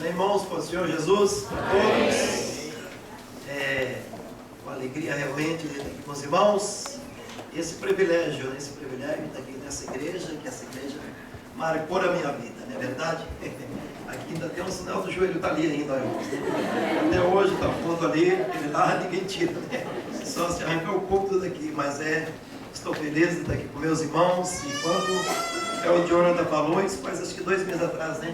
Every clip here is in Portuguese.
Irmãos, para o Senhor Jesus, para todos, com alegria realmente de estar aqui com os irmãos, esse privilégio de estar aqui nessa igreja, que essa igreja marcou a minha vida, não é verdade? Aqui ainda tem um sinal do joelho, está ali ainda, irmãos. Até hoje está fundo ali, ele lá ninguém tira, né? Só se arrancar um pouco daqui, mas estou feliz de estar aqui com meus irmãos. E quando o Jonathan falou, isso faz acho que 2 meses atrás, né?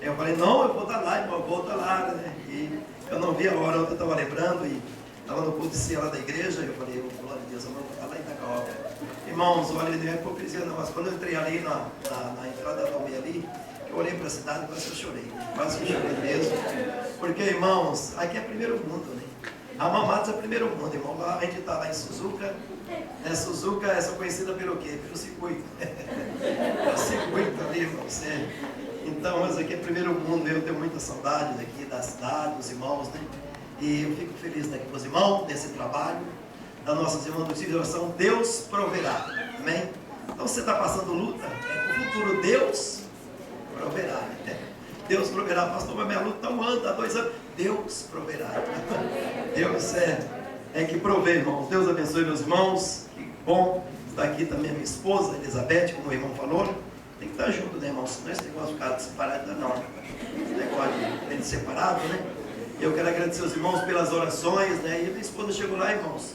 Eu falei, não, eu vou estar lá, irmão, eu vou estar lá, né? E eu não vi a hora, eu estava lembrando, e estava no culto de ceia lá da igreja, eu falei, glória a Deus, eu vou estar lá em Itacaó. Irmãos, olha, não é hipocrisia não, mas quando eu entrei ali na entrada da Almeida ali, eu olhei para a cidade, quase que eu chorei, quase que chorei mesmo, porque, irmãos, aqui é primeiro mundo, né? Amamatsu é primeiro mundo, irmão. Lá, a gente está lá em Suzuka, né? Suzuka é só conhecida pelo quê? Pelo circuito. O circuito ali, irmãos. Então, mas aqui é primeiro mundo, eu tenho muita saudade daqui da cidade, dos irmãos, né? E eu fico feliz daqui com os irmãos, desse trabalho, das nossas irmãs do Círio de Oração. Deus proverá, amém? Então, você está passando luta, no futuro Deus proverá, né? Deus proverá, pastor, mas minha luta está 1 ano, há 2 anos. Deus proverá. Deus é que provê, irmãos. Deus abençoe meus irmãos. Que bom estar aqui também a minha esposa, Elizabeth, como o irmão falou. Tem que estar junto, né, irmãos? Não é esse negócio de ficar separado, não. Esse negócio de separado, né? Eu quero agradecer aos irmãos pelas orações, né? E a minha esposa chegou lá, irmãos.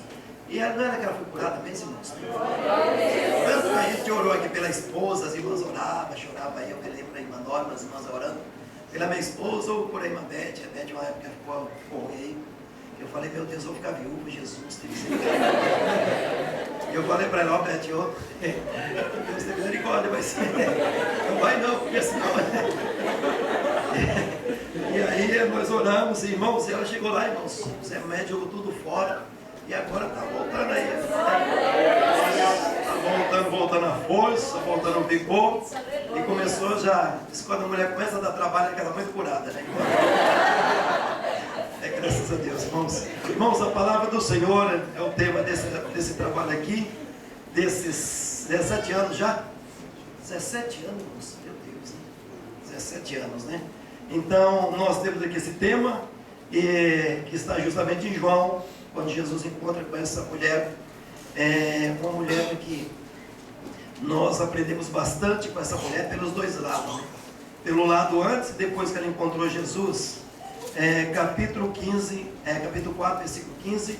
E ela não era que ela foi curada mesmo, irmãos? Quando a gente orou aqui pela esposa, as irmãs oravam, choravam. Aí eu me lembro da irmã Norma, as irmãs orando pela minha esposa, ou por aí uma Beth. A Beth uma época ficou ruim. Eu falei, meu Deus, eu vou ficar viúvo, Jesus, tem misericórdia. Eu falei para ela, ó Beth, Deus tem misericórdia, mas não vai não, porque senão... E aí nós oramos, irmãos, e ela chegou lá, irmãos, os remédios jogou tudo fora, e agora está voltando aí. Está voltando a força, voltando o vigor, e começou já, quando a mulher começa a dar trabalho, ela é muito curada, né? Graças a Deus, irmãos. Irmãos, a palavra do Senhor é o tema desse trabalho aqui, desses 17 anos já. 17 anos, irmãos, meu Deus, né? 17 anos, né? Então, nós temos aqui esse tema, que está justamente em João, quando Jesus encontra com essa mulher, uma mulher que nós aprendemos bastante com essa mulher pelos dois lados, né? Pelo lado antes e depois que ela encontrou Jesus. Capítulo 4, versículo 15,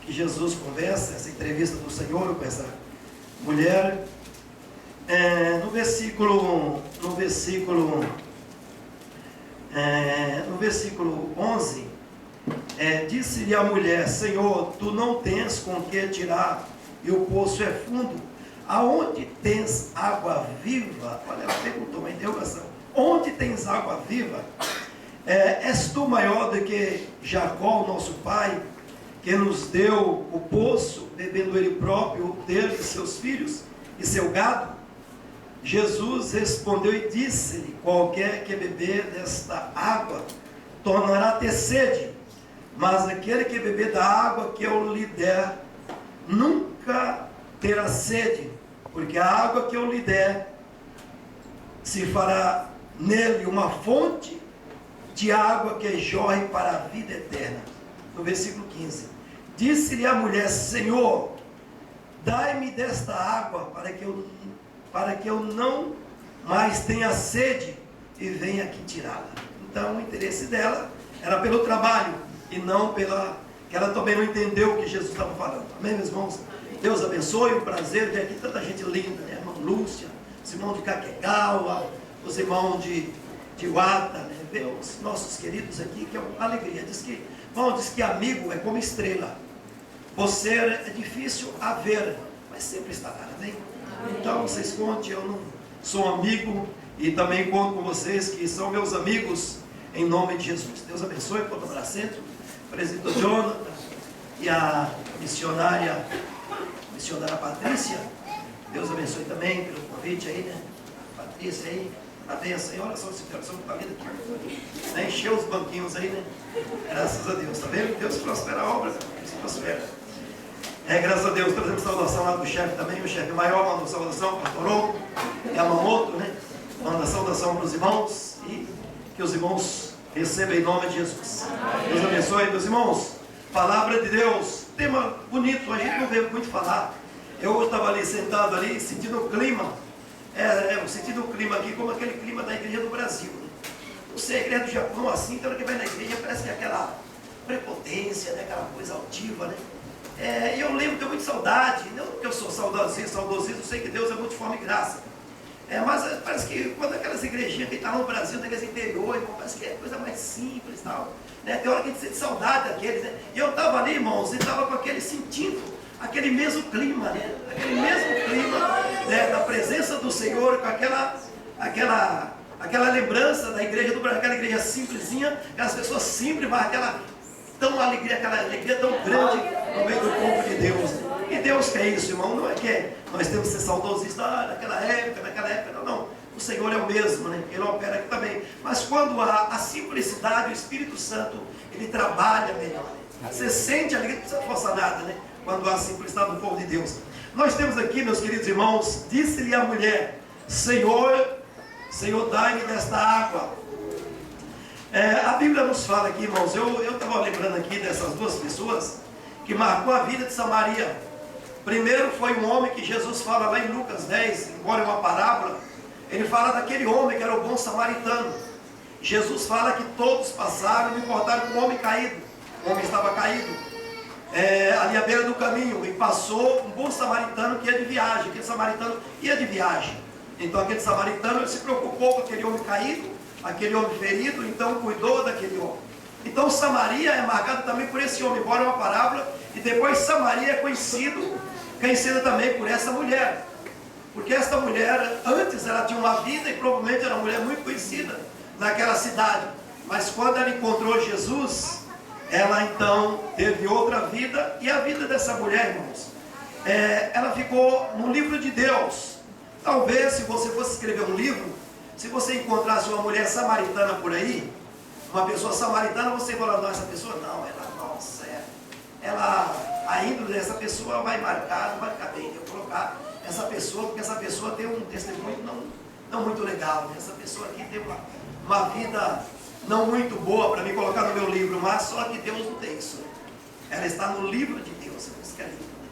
que Jesus conversa, essa entrevista do Senhor com essa mulher. No versículo 11, disse-lhe a mulher, Senhor, tu não tens com que tirar, e o poço é fundo. Aonde tens água viva? Olha, ela perguntou uma interrogação. Onde tens água viva? És tu maior do que Jacó, nosso pai, que nos deu o poço, bebendo ele próprio, dele, seus filhos e seu gado? Jesus respondeu e disse-lhe, qualquer que beber desta água, tornará a ter sede, mas aquele que beber da água que eu lhe der, nunca terá sede, porque a água que eu lhe der, se fará nele uma fonte de água que jorre para a vida eterna. No versículo 15, disse-lhe a mulher, Senhor, dai-me desta água, para que eu não mais tenha sede, e venha aqui tirá-la. Então o interesse dela era pelo trabalho, e não que ela também não entendeu o que Jesus estava falando. Amém, meus irmãos? Deus abençoe, um prazer ver aqui tanta gente linda, né? Irmã Lúcia, os irmãos de Caquegawa, os irmãos de Wata, né? Ver os nossos queridos aqui, que é uma alegria. Diz que amigo é como estrela. Você é difícil a ver, mas sempre estará, amém? Então vocês contem, eu não sou amigo, e também conto com vocês que são meus amigos, em nome de Jesus. Deus abençoe, pode tomar assento, o presbítero Jonathan e a missionária Patrícia. Deus abençoe também pelo convite aí, né? Patrícia aí, a benção aí, olha só esse coração que está vindo aqui, né? Encheu os banquinhos aí, né? Graças a Deus, tá vendo? Deus prospera a obra, Deus prospera. Graças a Deus, trazemos saudação lá do chefe também, o chefe maior manda saudação, pastor Yamamoto, né? Manda saudação para os irmãos, e que os irmãos Receba em nome de Jesus. Deus abençoe, meus irmãos. Palavra de Deus, tema bonito, a gente não vê muito falar. Eu estava ali sentado ali, sentindo o clima, sentindo o clima aqui, como aquele clima da igreja do Brasil, né? Não sei, a igreja do Japão assim, então que vai na igreja parece que é aquela prepotência, né? Aquela coisa altiva, né? E eu lembro, tenho muita saudade, não porque eu sou saudosista, eu sei que Deus é multiforme e graça. Mas parece que quando aquelas igrejinhas que estão no Brasil, naqueles interiores, parece que é coisa mais simples e tal. Né? Tem hora que a gente sente saudade daqueles, né? E eu estava ali, irmãos, e estava com aquele sentindo, aquele mesmo clima, né? Aquele mesmo clima, né? Da presença do Senhor, com aquela lembrança da igreja do Brasil, aquela igreja simplesinha, aquelas pessoas simples, mas aquela alegria tão grande no meio do povo de Deus. Né? E Deus quer isso, irmão, não é que nós temos que ser saudosistas naquela época, não. O Senhor é o mesmo, né? Ele opera aqui também. Mas quando há a simplicidade, o Espírito Santo, ele trabalha melhor. Né? Você sente a alegria, não precisa forçar nada, né? Quando há a simplicidade do povo de Deus. Nós temos aqui, meus queridos irmãos, disse-lhe a mulher: Senhor, dai-me desta água. A Bíblia nos fala aqui, irmãos, eu estava lembrando aqui dessas duas pessoas que marcou a vida de Samaria. Primeiro foi um homem que Jesus fala lá em Lucas 10, embora é uma parábola, ele fala daquele homem que era o bom samaritano. Jesus fala que todos passaram, não importaram com o homem caído. O homem estava caído ali à beira do caminho, e passou um bom samaritano que ia de viagem. Aquele samaritano ia de viagem. Então aquele samaritano, ele se preocupou com aquele homem caído, aquele homem ferido, então cuidou daquele homem. Então Samaria é marcada também por esse homem, embora é uma parábola, e depois Samaria é conhecida também por essa mulher. Porque esta mulher, antes ela tinha uma vida e provavelmente era uma mulher muito conhecida naquela cidade. Mas quando ela encontrou Jesus, ela então teve outra vida, e a vida dessa mulher, irmãos, ela ficou no livro de Deus. Talvez se você fosse escrever um livro, se você encontrasse uma mulher samaritana por aí, uma pessoa samaritana, você fala, não, essa pessoa não, a índole dessa pessoa vai marcar, não vai ficar bem, eu vou colocar essa pessoa, porque essa pessoa tem um testemunho não muito legal, né? Essa pessoa aqui tem uma vida não muito boa para me colocar no meu livro, mas só que Deus não tem isso, né? Ela está no livro de Deus, isso que é lindo, né?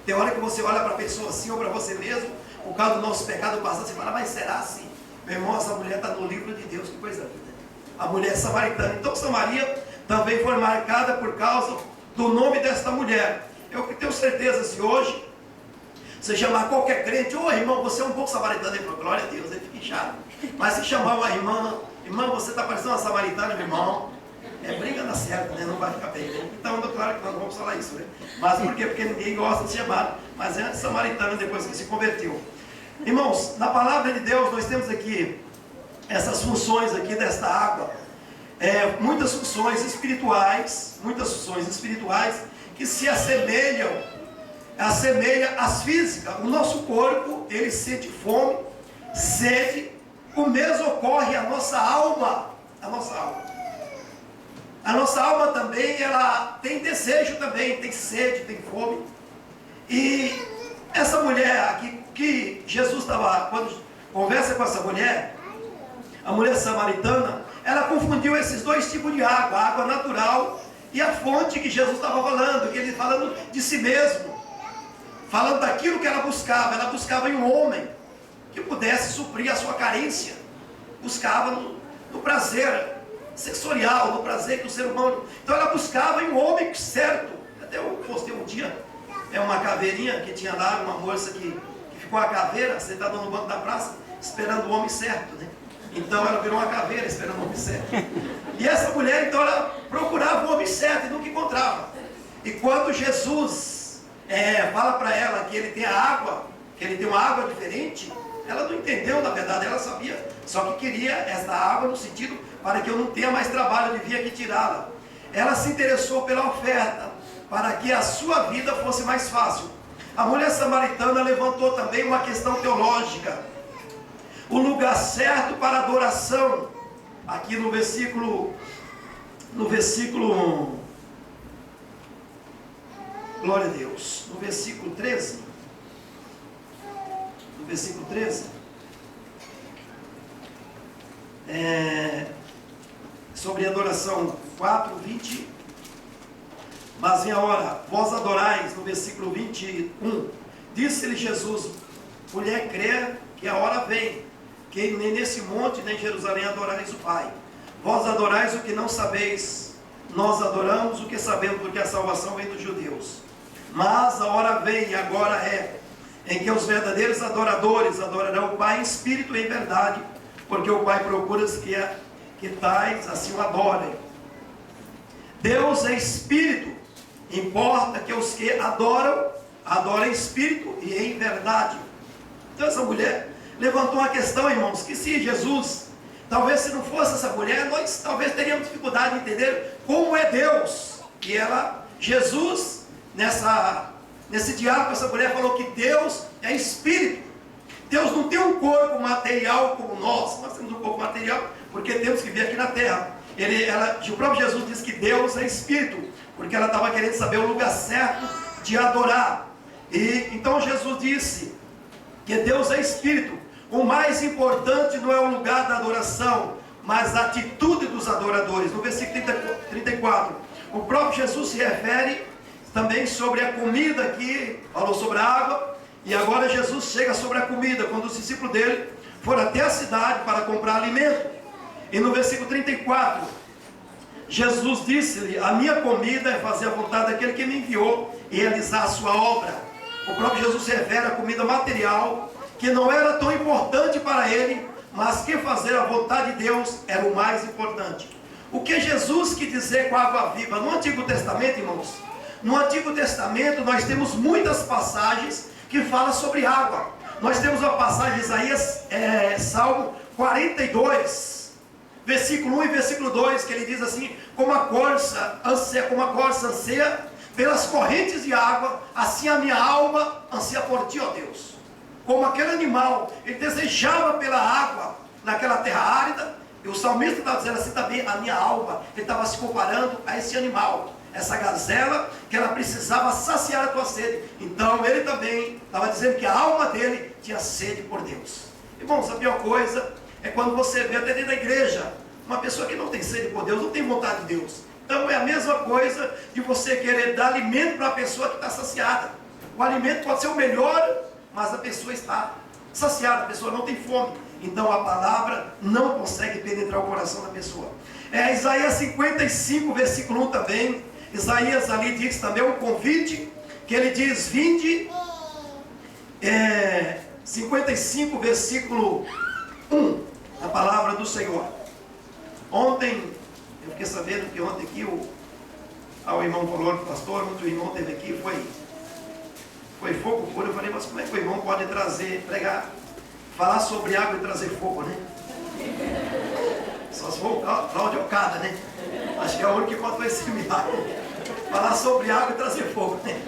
Tem hora que você olha para a pessoa assim, ou para você mesmo, por causa do nosso pecado passado, você fala, mas será assim? Meu irmão, essa mulher está no livro de Deus, que coisa linda. A mulher samaritana. Então Samaria também foi marcada por causa do nome desta mulher. Eu tenho certeza, se hoje você chamar qualquer crente, ô irmão, você é um bom samaritano, ele fala, glória a Deus, ele fica inchado. Mas se chamar uma irmã, você está parecendo uma samaritana, meu irmão, briga na certa, né? Não vai ficar bem, né? Então, claro que nós não vamos falar isso, né? Mas por quê? Porque ninguém gosta de ser chamado, mas é samaritana depois que se converteu. Irmãos, na palavra de Deus nós temos aqui essas funções aqui desta água, muitas funções espirituais que se assemelham às físicas. O nosso corpo, ele sente fome, sede, o mesmo ocorre à nossa alma. A nossa alma também, ela tem desejo também, tem sede, tem fome. E essa mulher aqui, que Jesus estava, quando conversa com essa mulher, a mulher samaritana, ela confundiu esses dois tipos de água, a água natural e a fonte que Jesus estava falando, que ele falando de si mesmo, falando daquilo que ela buscava em um homem que pudesse suprir a sua carência, buscava no prazer sensorial, no prazer do ser humano. Então ela buscava em um homem certo. Até eu postei um dia, uma caveirinha que tinha lá, uma moça que ficou a caveira sentada no banco da praça, esperando o homem certo, né? Então ela virou uma caveira esperando o homem certo. E essa mulher, então, ela procurava o homem certo e nunca encontrava. E quando Jesus fala para ela que ele tem a água, que ele tem uma água diferente, ela não entendeu, na verdade, ela sabia, só que queria esta água no sentido para que eu não tenha mais trabalho de vir aqui tirá-la. Ela se interessou pela oferta, para que a sua vida fosse mais fácil. A mulher samaritana levantou também uma questão teológica. O lugar certo para adoração. Aqui no versículo, glória a Deus, no versículo 13, sobre adoração 4:20. Mas em a hora, vós adorais, no versículo 21, disse-lhe Jesus: mulher, crê que a hora vem, que nem nesse monte, nem em Jerusalém adorais o Pai. Vós adorais o que não sabeis, nós adoramos o que sabemos, porque a salvação vem dos judeus. Mas a hora vem, e agora é, em que os verdadeiros adoradores adorarão o Pai em espírito e em verdade, porque o Pai procura que tais assim o adorem. Deus é espírito, importa que os que adoram, adorem em espírito e em verdade. Então essa mulher levantou uma questão, irmãos, que se Jesus, talvez se não fosse essa mulher, nós talvez teríamos dificuldade de entender como é Deus. E Jesus, nesse diálogo com essa mulher, falou que Deus é espírito. Deus não tem um corpo material como nós temos um corpo material, porque temos que vir aqui na terra. O próprio Jesus disse que Deus é espírito, porque ela estava querendo saber o lugar certo de adorar. E então Jesus disse que Deus é espírito. O mais importante não é o lugar da adoração, mas a atitude dos adoradores. No versículo 34, o próprio Jesus se refere também sobre a comida aqui, falou sobre a água, e agora Jesus chega sobre a comida, quando os discípulos dele foram até a cidade para comprar alimento. E no versículo 34, Jesus disse-lhe: a minha comida é fazer a vontade daquele que me enviou e realizar a sua obra. O próprio Jesus se refere à comida material, que não era tão importante para ele, mas que fazer a vontade de Deus era o mais importante. O que Jesus quis dizer com a água viva? No Antigo Testamento, irmãos, no Antigo Testamento nós temos muitas passagens que falam sobre água. Nós temos uma passagem de Isaías, Salmo 42, versículo 1 e versículo 2, que ele diz assim: como a corça anseia pelas correntes de água, assim a minha alma anseia por ti, ó Deus. Como aquele animal, ele desejava pela água naquela terra árida, e o salmista estava dizendo assim também: a minha alma. Ele estava se comparando a esse animal, essa gazela, que ela precisava saciar a tua sede. Então ele também estava dizendo que a alma dele tinha sede por Deus. Irmãos, a pior coisa é quando você vê até dentro da igreja uma pessoa que não tem sede por Deus, não tem vontade de Deus. Então é a mesma coisa de você querer dar alimento para a pessoa que está saciada. O alimento pode ser o melhor, mas a pessoa está saciada, a pessoa não tem fome. Então a palavra não consegue penetrar o coração da pessoa. Isaías 55, versículo 1 também. Isaías ali diz também um convite, que ele diz: vinde, 55, versículo 1, a palavra do Senhor. Ontem, eu fiquei sabendo que ontem aqui, o irmão falou, o pastor, o irmão teve aqui, foi fogo puro. Eu falei: mas como é que o irmão pode falar sobre água e trazer fogo, né? Só se for o Cláudio Ocada, né? Acho que é o único que contou esse milagre. Falar sobre água e trazer fogo, né?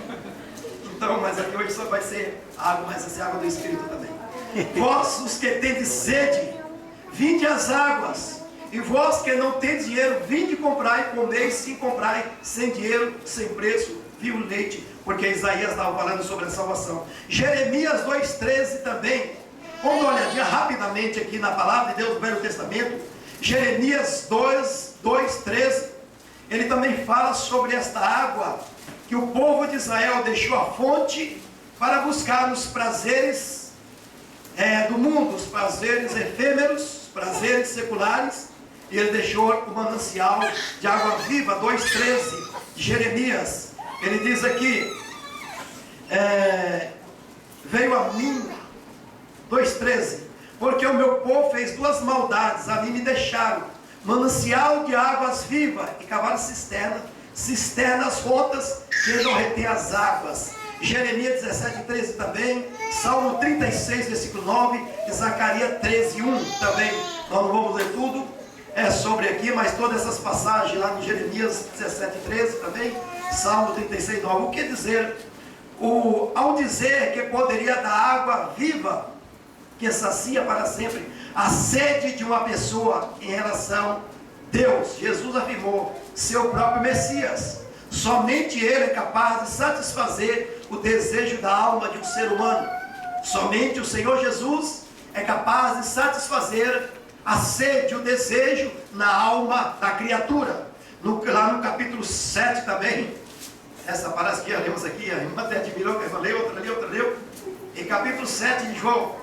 Então, mas aqui hoje só vai ser água, mas vai ser água do Espírito também. Vós, os que tendes sede, vinde às águas. E vós que não tendes dinheiro, vinde comprar e comer, sim comprai, sem dinheiro, sem preço, viu leite. Porque Isaías estava falando sobre a salvação. Jeremias 2,13 também. Vamos dar uma olhadinha rapidamente aqui na palavra de Deus do Velho Testamento. Jeremias 2,13. Ele também fala sobre esta água que o povo de Israel deixou a fonte para buscar os prazeres do mundo, os prazeres efêmeros, os prazeres seculares, e ele deixou o manancial de água viva. 2,13 de Jeremias, ele diz aqui: veio a mim, 2,13, porque o meu povo fez duas maldades, a mim me deixaram manancial de águas vivas e cavaram cisternas rotas que não retêm as águas. Jeremias 17,13 também, Salmo 36, versículo 9, e Zacarias 13,1 também. Nós não vamos ler tudo sobre aqui, mas todas essas passagens lá em Jeremias 17,13 também, Salmo 36, 9. O que dizer? Ao dizer que poderia dar água viva, que sacia para sempre a sede de uma pessoa em relação a Deus, Jesus afirmou seu próprio Messias. Somente Ele é capaz de satisfazer o desejo da alma de um ser humano. Somente o Senhor Jesus é capaz de satisfazer a sede, o desejo na alma da criatura. Lá no capítulo 7 também, essa parece que lemos aqui, a irmã até admirou, que leu, outra leu. Em capítulo 7 de João,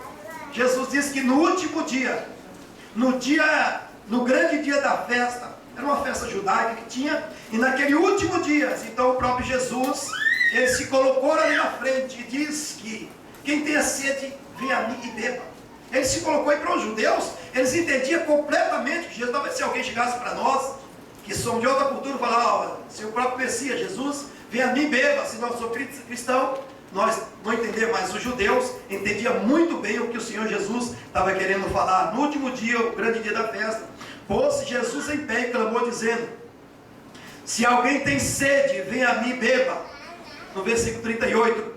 Jesus disse que no último dia, no grande dia da festa, era uma festa judaica que tinha, e naquele último dia, então o próprio Jesus, ele se colocou ali na frente e diz que quem tem sede, venha a mim e beba. Ele se colocou aí para os judeus, eles entendiam completamente que Jesus, talvez se alguém chegasse para nós, que somos de outra cultura, falar, se o próprio Messias, Jesus, venha a mim e beba, se nós somos cristãos, nós não entendemos, mas os judeus entendiam muito bem o que o Senhor Jesus estava querendo falar. No último dia, o grande dia da festa, pôs-se Jesus em pé e clamou dizendo, se alguém tem sede, venha a mim e beba. No versículo 38,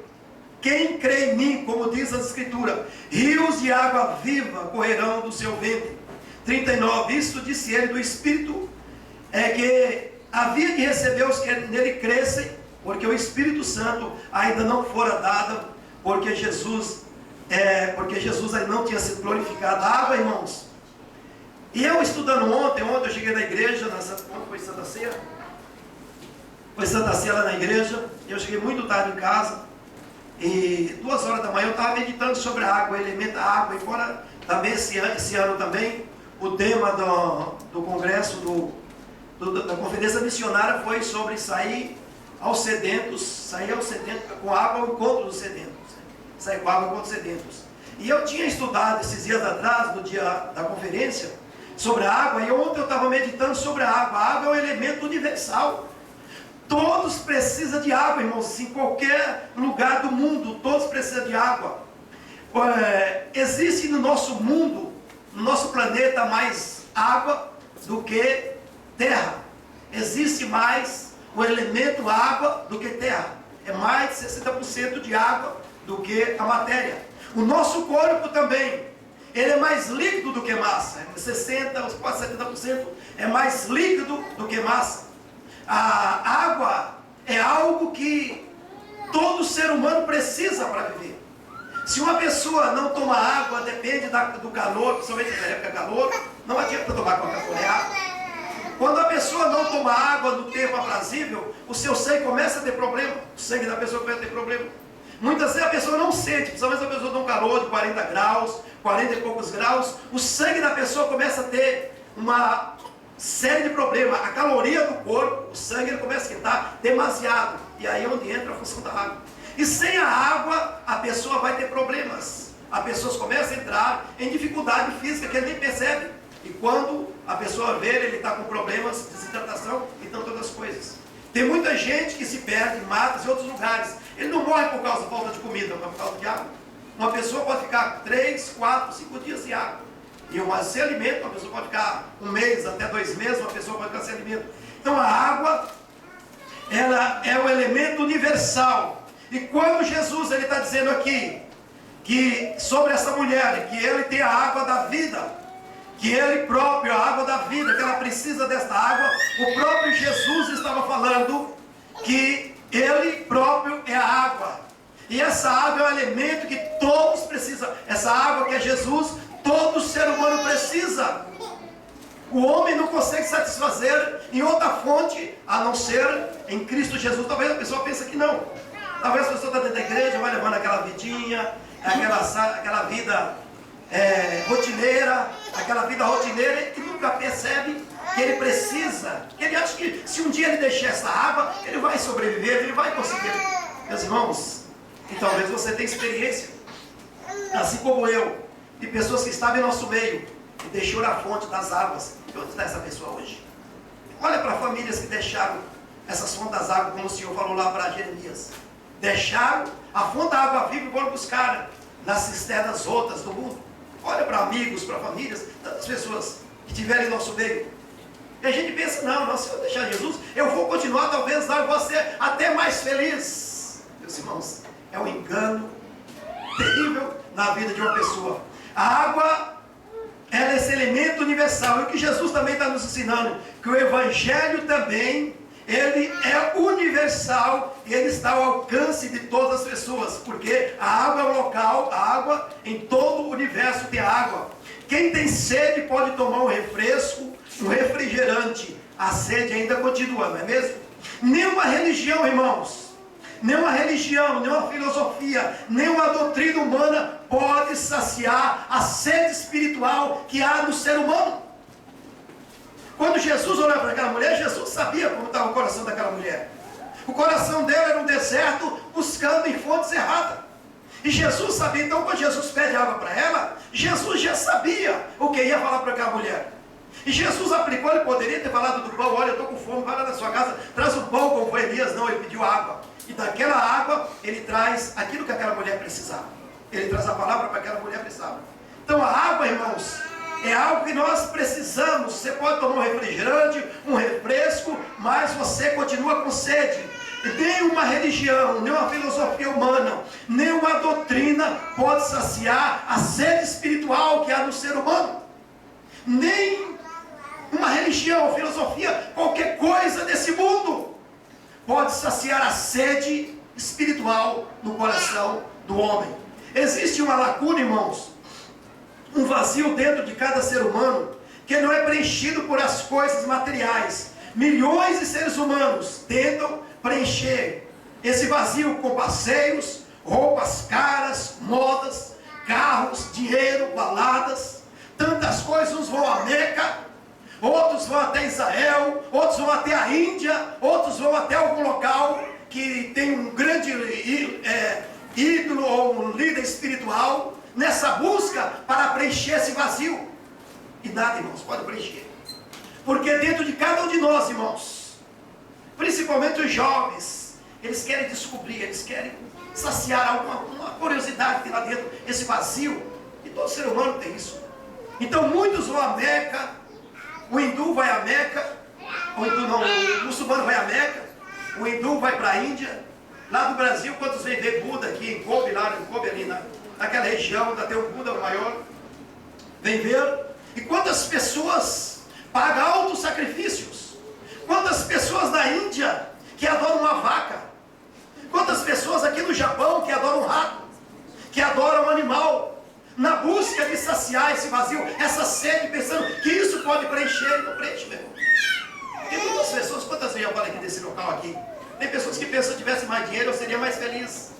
quem crê em mim, como diz a Escritura, rios de água viva correrão do seu ventre. 39, isto disse ele do Espírito, é que havia que receber os que nele crescem, porque o Espírito Santo ainda não fora dado, porque Jesus ainda não tinha sido glorificado. A água, irmãos. E eu estudando ontem eu cheguei na igreja, ontem foi Santa Ceia, foi Santa Ceia lá na igreja, e eu cheguei muito tarde em casa, e 2 horas da manhã eu estava meditando sobre a água, o elemento da água, e fora também esse ano também, o tema do congresso, da conferência missionária foi sobre sair aos sedentos com água ao encontro dos sedentos, sair com água ao encontro dos sedentos. E eu tinha estudado esses dias atrás, no dia da conferência, sobre a água, e ontem eu estava meditando sobre a água. A água é um elemento universal. Todos precisam de água, irmãos, em qualquer lugar do mundo, todos precisam de água. Existe no nosso mundo, no nosso planeta, mais água do que terra. Existe mais o elemento água do que terra. É mais de 60% de água do que a matéria. O nosso corpo também, ele é mais líquido do que massa. 60%, quase 70% é mais líquido do que massa. A água é algo que todo ser humano precisa para viver. Se uma pessoa não toma água, depende do calor, principalmente na época de calor, não adianta tomar Coca-Cola, água. Quando a pessoa não toma água no tempo aprazível, o seu sangue começa a ter problema. O sangue da pessoa começa a ter problema. Muitas vezes a pessoa não sente, principalmente se a pessoa tem um calor de 40 graus, 40 e poucos graus, o sangue da pessoa começa a ter uma série de problemas. A caloria do corpo, o sangue ele começa a esquentar demasiado. E aí é onde entra a função da água. E sem a água, a pessoa vai ter problemas. As pessoas começam a entrar em dificuldade física que ele nem percebe. E quando a pessoa vê, ele está com problemas de desidratação e tantas outras coisas. Tem muita gente que se perde em matas e outros lugares. Ele não morre por causa da falta de comida, mas por causa de água. Uma pessoa pode ficar 3, 4, 5 dias sem água. E sem alimento, uma pessoa pode ficar 1 mês, até 2 meses, uma pessoa pode ficar sem alimento. Então a água, ela é um elemento universal. E quando Jesus está dizendo aqui, que sobre essa mulher, que ele tem a água da vida, que ele próprio, a água da vida, que ela precisa desta água, o próprio Jesus estava falando que ele próprio é a água. E essa água é um elemento que todos precisam. Essa água que é Jesus, todo ser humano precisa. O homem não consegue satisfazer em outra fonte, a não ser em Cristo Jesus. Talvez a pessoa pense que não. Talvez a pessoa está dentro da igreja, vai levando aquela vidinha, aquela vida rotineira, e nunca percebe que ele precisa, que ele acha que se um dia ele deixar essa água, ele vai sobreviver, ele vai conseguir. Meus irmãos, e talvez você tenha experiência, assim como eu, de pessoas que estavam em nosso meio e deixou a fonte das águas. E onde está essa pessoa hoje? Olha para famílias que deixaram essas fontes das águas, como o Senhor falou lá para Jeremias. Deixaram a fonte da água viva e foram buscar nas cisternas outras do mundo. Olha para amigos, para famílias, tantas pessoas que tiverem em nosso meio. E a gente pensa, não, se eu deixar Jesus, eu vou continuar, talvez eu vou ser até mais feliz. Meus irmãos, é um engano terrível na vida de uma pessoa. A água, ela é esse elemento universal. E o que Jesus também está nos ensinando, que o Evangelho também, ele é universal e ele está ao alcance de todas as pessoas, porque a água é um local, a água em todo o universo tem água. Quem tem sede pode tomar um refresco, um refrigerante. A sede ainda continua, não é mesmo? Nenhuma religião, irmãos, nenhuma religião, nenhuma filosofia, nenhuma doutrina humana pode saciar a sede espiritual que há no ser humano. Quando Jesus olhava para aquela mulher, Jesus sabia como estava o coração daquela mulher. O coração dela era um deserto, buscando em fontes erradas. E Jesus sabia. Então quando Jesus pede água para ela, Jesus já sabia o que ia falar para aquela mulher. E Jesus aplicou, ele poderia ter falado do pão: olha, eu estou com fome, vai lá na sua casa, traz o pão, como foi Elias. Não, ele pediu água. E daquela água, ele traz aquilo que aquela mulher precisava. Ele traz a palavra para aquela mulher precisava. Então a água, irmãos, é algo que nós precisamos. Você pode tomar um refrigerante, um refresco, mas você continua com sede. Nenhuma religião, nenhuma filosofia humana, nenhuma doutrina pode saciar a sede espiritual que há no ser humano. Nem uma religião, filosofia, qualquer coisa desse mundo pode saciar a sede espiritual no coração do homem. Existe uma lacuna, irmãos, um vazio dentro de cada ser humano, que não é preenchido por as coisas materiais. Milhões de seres humanos tentam preencher esse vazio com passeios, roupas caras, modas, carros, dinheiro, baladas, tantas coisas. Uns vão a Meca, outros vão até Israel, outros vão até a Índia, outros vão até algum local que tem um grande ídolo ou um líder espiritual, nessa busca para preencher esse vazio. E nada, irmãos, pode preencher. Porque dentro de cada um de nós, irmãos, principalmente os jovens, eles querem descobrir, eles querem saciar alguma curiosidade que tem lá dentro, esse vazio. E todo ser humano tem isso. Então muitos vão a Meca, o hindu vai a Meca, o muçulmano vai a Meca, o hindu vai para a Índia. Lá do Brasil, quantos vêm ver Buda aqui em Kobe, ali naquela região, ainda tem um Buda maior, vem ver. E quantas pessoas pagam altos sacrifícios? Quantas pessoas na Índia que adoram uma vaca? Quantas pessoas aqui no Japão que adoram um rato? Que adoram um animal? Na busca de saciar esse vazio, essa sede, pensando que isso pode preencher. E não preenche, meu irmão. Tem muitas pessoas, quantas vezes eu falei aqui desse local aqui? Tem pessoas que pensam que se eu tivesse mais dinheiro eu seria mais feliz.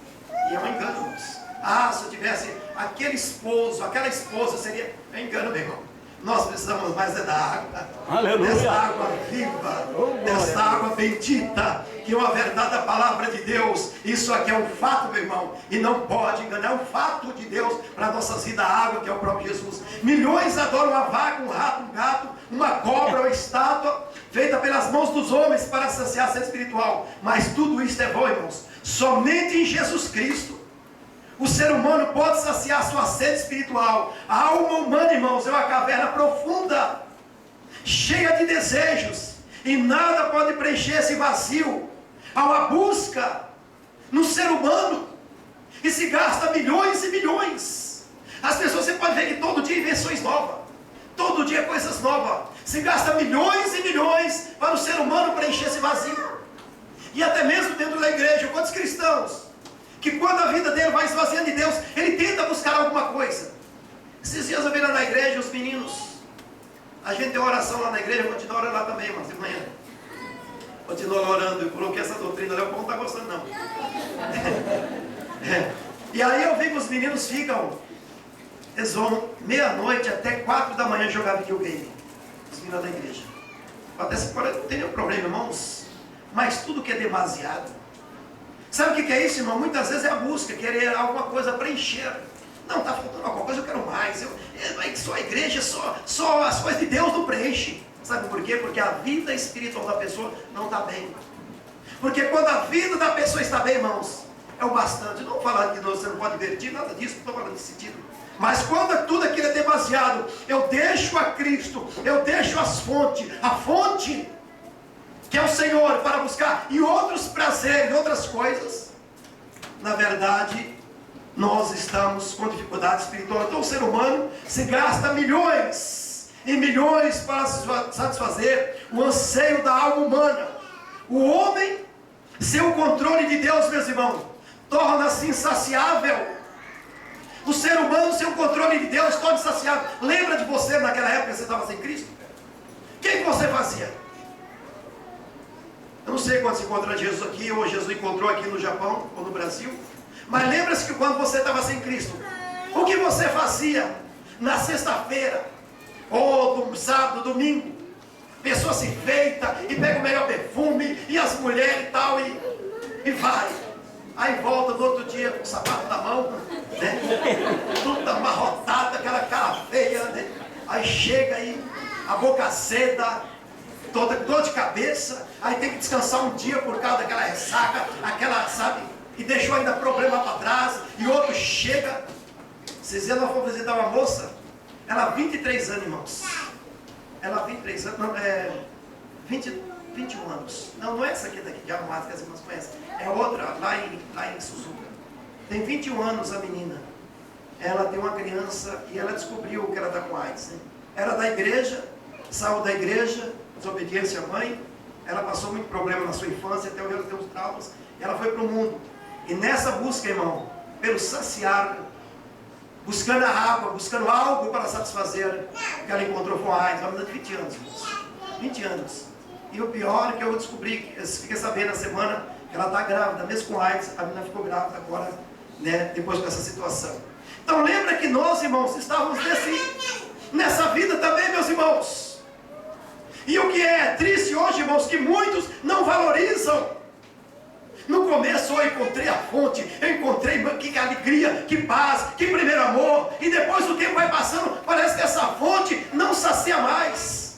E é um engano, irmãos. Se eu tivesse aquele esposo, aquela esposa, seria... É engano, meu irmão. Nós precisamos mais da água. Aleluia. Dessa água viva, dessa água bendita, que é uma verdadeira palavra de Deus. Isso aqui é um fato, meu irmão, e não pode enganar. É um fato de Deus para nossas vidas, a água que é o próprio Jesus. Milhões adoram uma vaca, um rato, um gato, uma cobra, uma estátua feita pelas mãos dos homens para saciar a sede espiritual. Mas tudo isso é bom, irmãos, somente em Jesus Cristo. O ser humano pode saciar sua sede espiritual. A alma humana, irmãos, é uma caverna profunda, cheia de desejos, e nada pode preencher esse vazio. Há uma busca no ser humano, e se gasta milhões e milhões. As pessoas, você pode ver que todo dia invenções novas, todo dia coisas novas. Se gasta milhões e milhões para o ser humano preencher esse vazio. E até mesmo dentro da igreja, quantos cristãos que quando a vida dele vai esvaziando de Deus, ele tenta buscar alguma coisa. Esses dias eu vi lá na igreja os meninos, a gente tem uma oração lá na igreja, continua orando lá também, irmãos, de manhã. Continua orando, eu coloquei essa doutrina ali, o povo não está gostando não. E aí eu vi que os meninos ficam, eles vão meia-noite até 4 da manhã jogar videogame, os meninos da igreja. Até se pode, não tem nenhum problema, irmãos, mas tudo que é demasiado. Sabe o que é isso, irmão? Muitas vezes é a busca, querer alguma coisa preencher. Não, está faltando alguma coisa, eu quero mais. Só a igreja, só as coisas de Deus não preenchem. Sabe por quê? Porque a vida espiritual da pessoa não está bem. Porque quando a vida da pessoa está bem, irmãos, é o bastante. Não vou falar que você não pode divertir, nada disso, não estou falando nesse sentido. Mas quando tudo aquilo é demasiado, eu deixo a Cristo, eu deixo as fontes, a fonte que é o Senhor, para buscar e outros prazeres, outras coisas. Na verdade, nós estamos com dificuldade espiritual. Então o ser humano se gasta milhões e milhões para satisfazer o anseio da alma humana. O homem, sem o controle de Deus, meus irmãos, torna-se insaciável. O ser humano sem o controle de Deus, todo saciado. Lembra de você naquela época que você estava sem Cristo? O que você fazia? Eu não sei quando se encontra Jesus aqui, ou Jesus encontrou aqui no Japão, ou no Brasil. Mas lembra-se que quando você estava sem Cristo, o que você fazia na sexta-feira, ou no sábado, domingo? Pessoa se enfeita e pega o melhor perfume, e as mulheres e tal, e vai. Aí volta no outro dia com o sapato na mão, né? Tudo amarrotado, aquela cara feia, né? Aí chega aí, a boca azeda, toda dor de cabeça, aí tem que descansar um dia por causa daquela ressaca, aquela, sabe? E deixou ainda problema para trás, e outro chega. Vocês viram, nós fomos visitar uma moça, ela 23 anos, irmãos. Ela 23 anos, não, 21 anos. Não é essa aqui daqui, de Arrumadas, que as irmãs conhecem. É outra, lá em Suzuka. Tem 21 anos a menina. Ela tem uma criança e ela descobriu que ela está com AIDS, né? Era da igreja, saiu da igreja, desobediência à mãe. Ela passou muito problema na sua infância, até hoje ela tem uns traumas. E ela foi para o mundo. E nessa busca, irmão, pelo saciar, buscando a água, buscando algo para satisfazer, que ela encontrou com a AIDS, uma menina de 20 anos, irmãos. 20 anos. E o pior é que eu descobri, eu fiquei sabendo na semana, que ela está grávida, mesmo com AIDS, a menina ficou grávida agora, né, depois dessa situação. Então lembra que nós, irmãos, estávamos nessa vida também, meus irmãos. E o que é triste hoje, irmãos, que muitos não valorizam. No começo eu encontrei a fonte, eu encontrei que alegria, que paz, que primeiro amor. E depois o tempo vai passando, parece que essa fonte não sacia mais.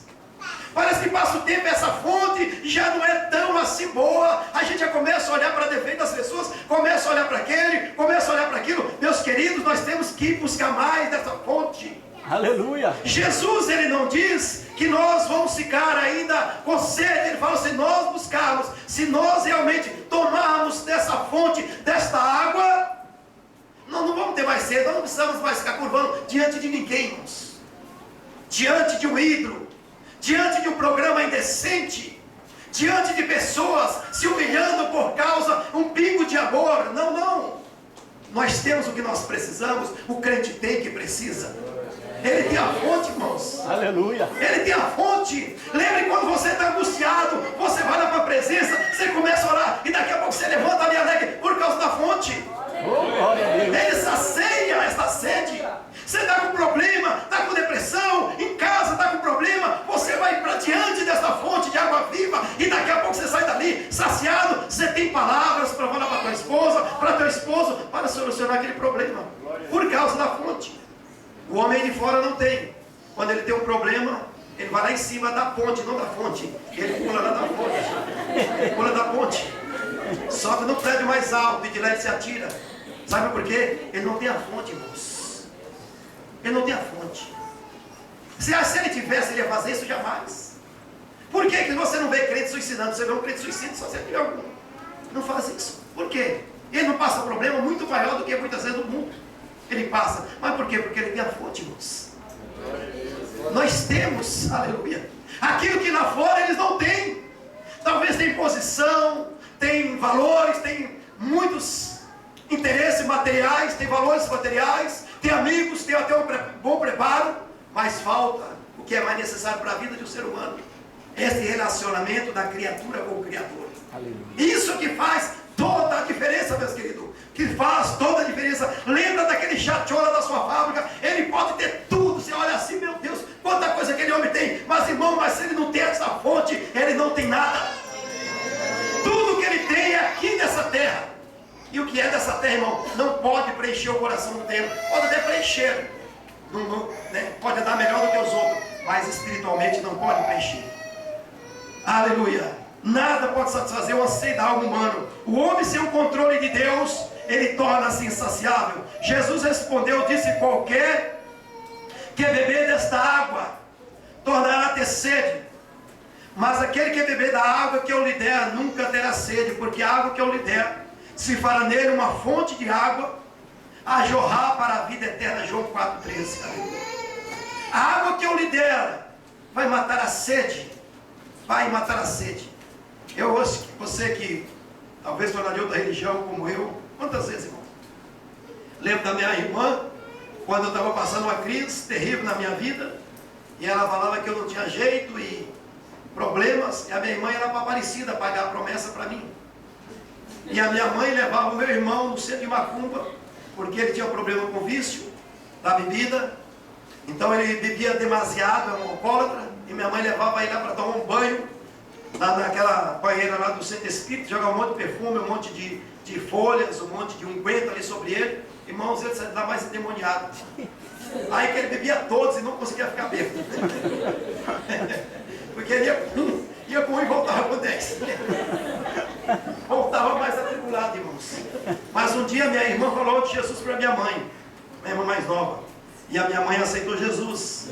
Parece que passa o tempo e essa fonte já não é tão assim boa. A gente já começa a olhar para defeito das pessoas, começa a olhar para aquele, começa a olhar para aquilo. Meus queridos, nós temos que buscar mais dessa fonte. Aleluia. Jesus, ele não diz que nós vamos ficar ainda com sede. Ele fala, se nós buscarmos, se nós realmente tomarmos dessa fonte, desta água, nós não vamos ter mais sede. Nós não precisamos mais ficar curvando diante de ninguém, irmãos. Diante de um ídolo, diante de um programa indecente, diante de pessoas se humilhando por causa um pingo de amor. Não, não. Nós temos o que nós precisamos. O crente tem que precisa. Ele tem a fonte, irmãos. Aleluia. Ele tem a fonte. Lembre quando você está angustiado, você vai lá para a presença, você começa a orar e daqui a pouco você levanta ali alegre por causa da fonte. Oh, glória a Deus. Ele sacia esta sede. Você está com problema, está com depressão, em casa está com problema, você vai para diante dessa fonte de água viva e daqui a pouco você sai dali saciado. Você tem palavras para falar para tua esposa, para teu esposo, para solucionar aquele problema por causa da fonte. O homem de fora não tem. Quando ele tem um problema, ele vai lá em cima da ponte, não da fonte. Ele pula lá da fonte. Ele pula da ponte. Sobe no prédio mais alto e de lá ele se atira. Sabe por quê? Ele não tem a fonte, irmãos. Ele não tem a fonte. Se ele tivesse, ele ia fazer isso jamais. Por que você não vê crente suicidando? Você vê um crente suicida só se ele tiver algum. Não faz isso. Por quê? Ele não passa problema muito maior do que muitas vezes no mundo. Ele passa. Mas por quê? Porque ele tem a fonte, irmãos. Nós temos, aleluia, aquilo que lá fora eles não têm. Talvez tem posição, tem valores, tem muitos interesses materiais, tem valores materiais, tem amigos, tem até um bom preparo, mas falta o que é mais necessário para a vida de um ser humano. Esse relacionamento da criatura com o Criador. Aleluia. Isso que faz toda a diferença, meus queridos. Que faz toda a diferença. Lembra daquele chachola da sua fábrica? Ele pode ter tudo. Você olha assim, meu Deus, quanta coisa aquele homem tem. Mas irmão, mas se ele não tem essa fonte, ele não tem nada. Tudo que ele tem é aqui nessa terra. E o que é dessa terra, irmão, não pode preencher o coração do terreno. Pode até preencher, né? Pode dar melhor do que os outros, mas espiritualmente não pode preencher. Aleluia. Nada pode satisfazer o anseio da alma humana. O homem sem o controle de Deus, ele torna-se insaciável. Jesus respondeu, disse, qualquer que beber desta água tornará a ter sede. Mas aquele que beber da água que eu lhe der nunca terá sede, porque a água que eu lhe der se fará nele uma fonte de água a jorrar para a vida eterna. João 4,13. A água que eu lhe der vai matar a sede. Vai matar a sede. Eu ouço que você que talvez foi de outra religião como eu, quantas vezes, irmão? Lembro da minha irmã, quando eu estava passando uma crise terrível na minha vida, e ela falava que eu não tinha jeito e problemas, e a minha irmã era para Aparecida pagar a promessa para mim. E a minha mãe levava o meu irmão no centro de macumba, porque ele tinha um problema com o vício da bebida. Então ele bebia demasiado, era um alcoólatra, e minha mãe levava ele lá para tomar um banho, naquela banheira lá do centro espírita, jogar um monte de perfume, um monte de folhas, um monte de unguento ali sobre ele. Irmãos, ele saía mais endemoniado. Aí que ele bebia todos e não conseguia ficar bêbado. Porque ele ia com um e voltava com 10. Voltava mais atribulado, irmãos. Mas um dia minha irmã falou de Jesus para minha irmã mais nova. E a minha mãe aceitou Jesus.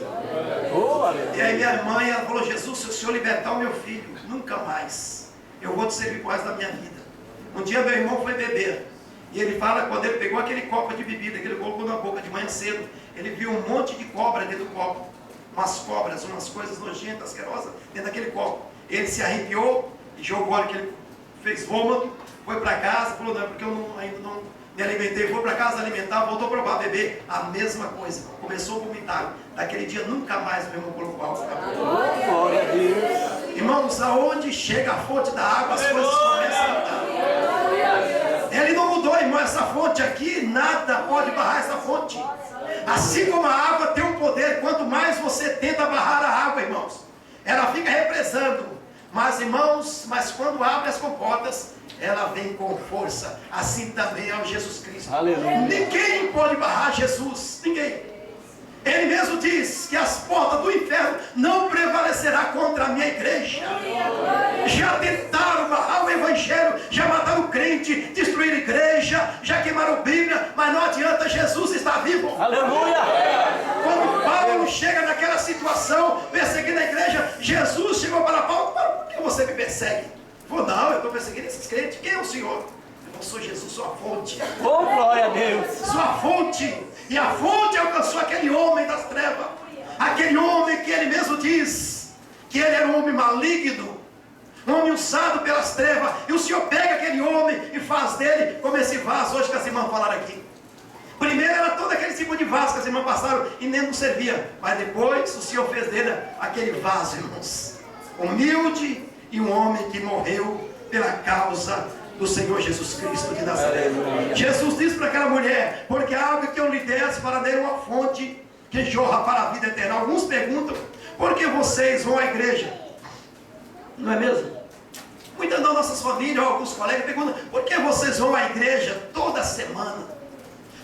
E aí minha mãe, ela falou: Jesus, se o Senhor libertar o meu filho, nunca mais eu vou te servir por resto da minha vida. Um dia meu irmão foi beber. E ele fala, quando ele pegou aquele copo de bebida que ele colocou na boca de manhã cedo, ele viu um monte de cobra dentro do copo. Umas cobras, umas coisas nojentas, asquerosas, dentro daquele copo. Ele se arrepiou e jogou a hora que ele fez vômito, foi para casa, falou: não, porque eu ainda não me alimentei. Foi para casa alimentar, voltou para beber, a mesma coisa. Começou a vomitar. Daquele dia nunca mais meu irmão colocou álcool na boca. Glória a Deus. Irmãos, aonde chega a fonte da água, as coisas começam a mudar. Ele não mudou, irmão, essa fonte aqui, nada pode barrar essa fonte. Assim como a água tem um poder, quanto mais você tenta barrar a água, irmãos, ela fica represando. Mas, irmãos, quando abre as comportas, ela vem com força. Assim também é o Jesus Cristo. Aleluia. Ninguém pode barrar Jesus, ninguém. Ele mesmo diz que as portas do inferno não prevalecerá contra a minha igreja. Já tentaram barrar o evangelho, já mataram o crente, destruíram a igreja, já queimaram a Bíblia, mas não adianta, Jesus está vivo. Aleluia. Quando Paulo chega naquela situação, perseguindo a igreja, Jesus chegou para Paulo: por que você me persegue? Ele falou: não, eu estou perseguindo esses crentes. Quem é o Senhor? Eu sou Jesus, sua fonte. Oh, glória a Deus. Sua fonte. E a fonte alcançou aquele homem das trevas. Aquele homem que ele mesmo diz que ele era um homem maligno, um homem usado pelas trevas. E o Senhor pega aquele homem e faz dele como esse vaso hoje que as irmãs falaram aqui. Primeiro era todo aquele tipo de vaso que as irmãs passaram e nem não servia. Mas depois o Senhor fez dele aquele vaso, irmãos, humilde, e um homem que morreu pela causa do Senhor Jesus Cristo de Nazaré. Jesus disse para aquela mulher: porque a água que eu lhe desse para dar uma fonte que jorra para a vida eterna. Alguns perguntam: por que vocês vão à igreja? Não é mesmo? Muitas das nossas famílias, alguns colegas perguntam: por que vocês vão à igreja toda semana?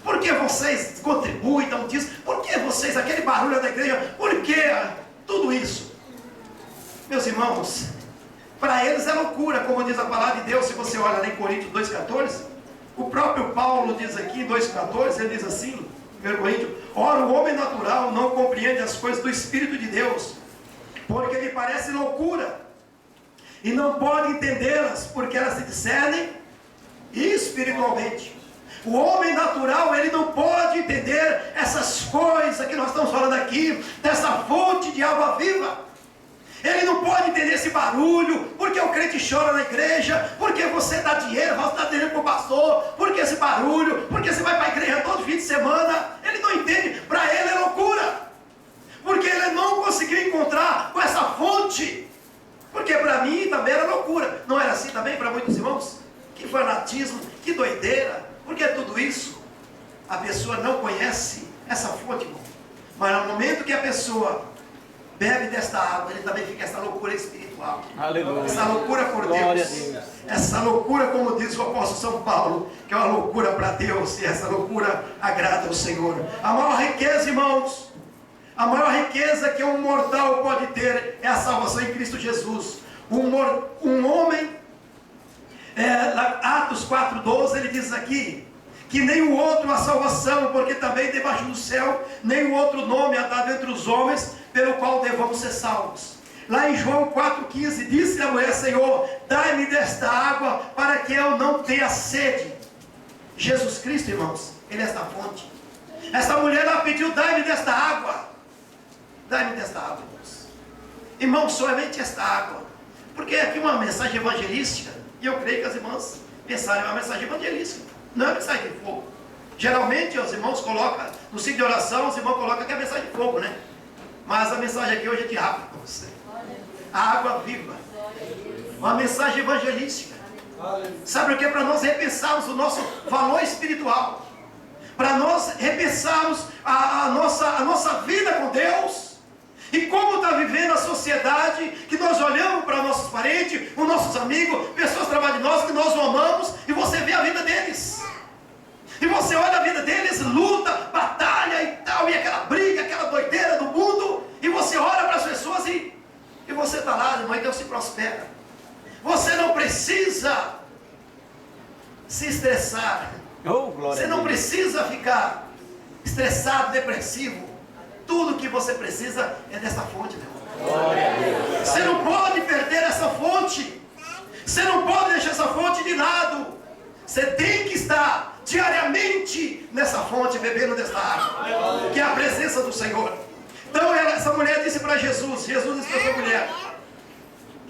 Por que vocês contribuem, dão disso? Por que vocês, aquele barulho da igreja? Por que tudo isso? Meus irmãos, para eles é loucura, como diz a palavra de Deus. Se você olha lá em Coríntios 2,14, o próprio Paulo diz aqui em 2,14, ele diz assim, 1 Coríntios: ora, o homem natural não compreende as coisas do Espírito de Deus, porque lhe parece loucura, e não pode entendê-las, porque elas se discernem espiritualmente. O homem natural, ele não pode entender essas coisas que nós estamos falando aqui, dessa fonte de água viva. Ele não pode entender esse barulho, porque o crente chora na igreja, porque você dá dinheiro, você dá dinheiro para o pastor, porque esse barulho, porque você vai para a igreja todo fim de semana. Ele não entende, para ele é loucura, porque ele não conseguiu encontrar com essa fonte. Porque para mim também era loucura. Não era assim também para muitos irmãos? Que fanatismo, que doideira. Porque tudo isso, a pessoa não conhece essa fonte, irmão. Mas no momento que a pessoa bebe desta água, ele também fica essa loucura espiritual. Aleluia. Essa loucura por Glória Deus. a Deus. Essa loucura, como diz o apóstolo São Paulo, que é uma loucura para Deus, e essa loucura agrada ao Senhor. A maior riqueza, irmãos, a maior riqueza que um mortal pode ter é a salvação em Cristo Jesus. Um homem, Atos 4,12, ele diz aqui que nem o outro a salvação, porque também debaixo do céu nem o outro nome há dado entre os homens, pelo qual devamos ser salvos. Lá em João 4,15, disse a mulher: Senhor, dai-me desta água, para que eu não tenha sede. Jesus Cristo, irmãos, ele é esta fonte. Esta mulher, ela pediu: dai-me desta água. Dai-me desta água, irmãos. Irmãos, somente esta água. Porque aqui uma mensagem evangelística, e eu creio que as irmãs pensaram em uma mensagem evangelística, não é uma mensagem de fogo. Geralmente os irmãos colocam, no sítio de oração, os irmãos colocam que é a mensagem de fogo, né? Mas a mensagem aqui hoje é de água. A água viva. Uma mensagem evangelística. Sabe o que? Para nós repensarmos o nosso valor espiritual. Para nós repensarmos a nossa vida com Deus. E como está vivendo a sociedade, que nós olhamos para nossos parentes, os nossos amigos, pessoas que trabalham de nós, que nós amamos, e você vê a vida deles. E você olha a vida deles, luta, batalha e tal, e aquela briga, aquela doideira do mundo, e você olha para as pessoas e você está lá, irmão, e Deus se prospera. Você não precisa se estressar. Você não precisa ficar estressado, depressivo. Tudo que você precisa é dessa fonte, meu irmão. Você não pode perder essa fonte. Você não pode deixar essa fonte de lado. Você tem que estar diariamente nessa fonte, bebendo dessa água, que é a presença do Senhor. Então essa mulher disse para Jesus, Jesus disse para essa mulher,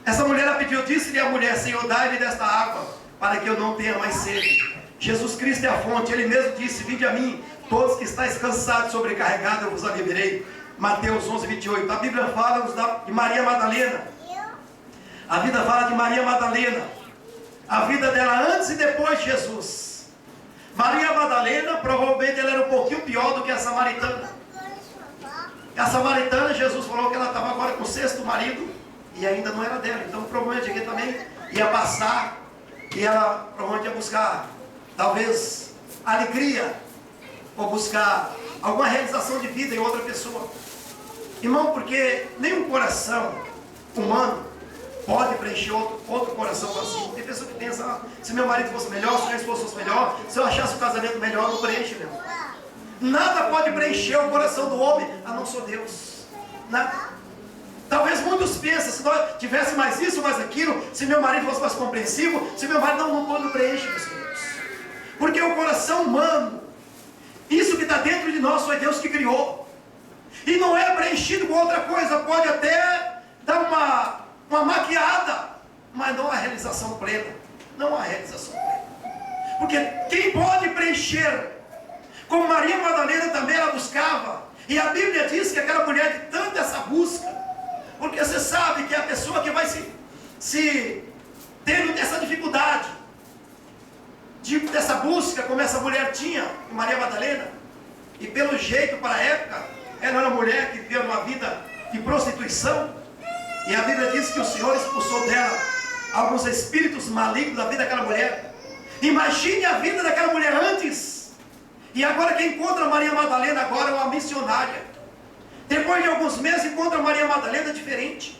essa mulher ela pediu, disse-lhe a mulher, Senhor, dai-me desta água, para que eu não tenha mais sede. Jesus Cristo é a fonte, Ele mesmo disse, vinde a mim, todos que estáis cansados e sobrecarregados, eu vos aliviarei. Mateus 11, 28. A Bíblia fala de Maria Madalena. A Bíblia fala de Maria Madalena. A vida dela antes e depois de Jesus. Maria Madalena, provavelmente ela era um pouquinho pior do que a samaritana. A samaritana, Jesus falou que ela estava agora com o sexto marido e ainda não era dela. Então provavelmente aqui também ia passar e ela provavelmente ia buscar talvez alegria ou buscar alguma realização de vida em outra pessoa. Irmão, porque nenhum coração humano pode preencher outro coração vazio. Tem pessoa que pensa, se meu marido fosse melhor, se minha esposa fosse melhor, se eu achasse o casamento melhor, não preenche, meu. Nada pode preencher o coração do homem, a não ser Deus. Nada. Talvez muitos pensem, se nós tivesse mais isso, mais aquilo, se meu marido fosse mais compreensivo, se meu marido não preenche, meus queridos. Porque o coração humano, isso que está dentro de nós, foi Deus que criou. E não é preenchido com outra coisa, pode até dar uma maquiada, mas não a realização plena. Não a realização plena. Porque quem pode preencher, como Maria Madalena também ela buscava, e a Bíblia diz que aquela mulher de tanta essa busca, porque você sabe que a pessoa que vai se tendo essa dificuldade, dessa busca, como essa mulher tinha, Maria Madalena, e pelo jeito para a época, ela era uma mulher que vivia uma vida de prostituição, e a Bíblia diz que o Senhor expulsou dela alguns espíritos malignos da vida daquela mulher. Imagine a vida daquela mulher antes, e agora quem encontra Maria Madalena agora é uma missionária. Depois de alguns meses encontra Maria Madalena diferente,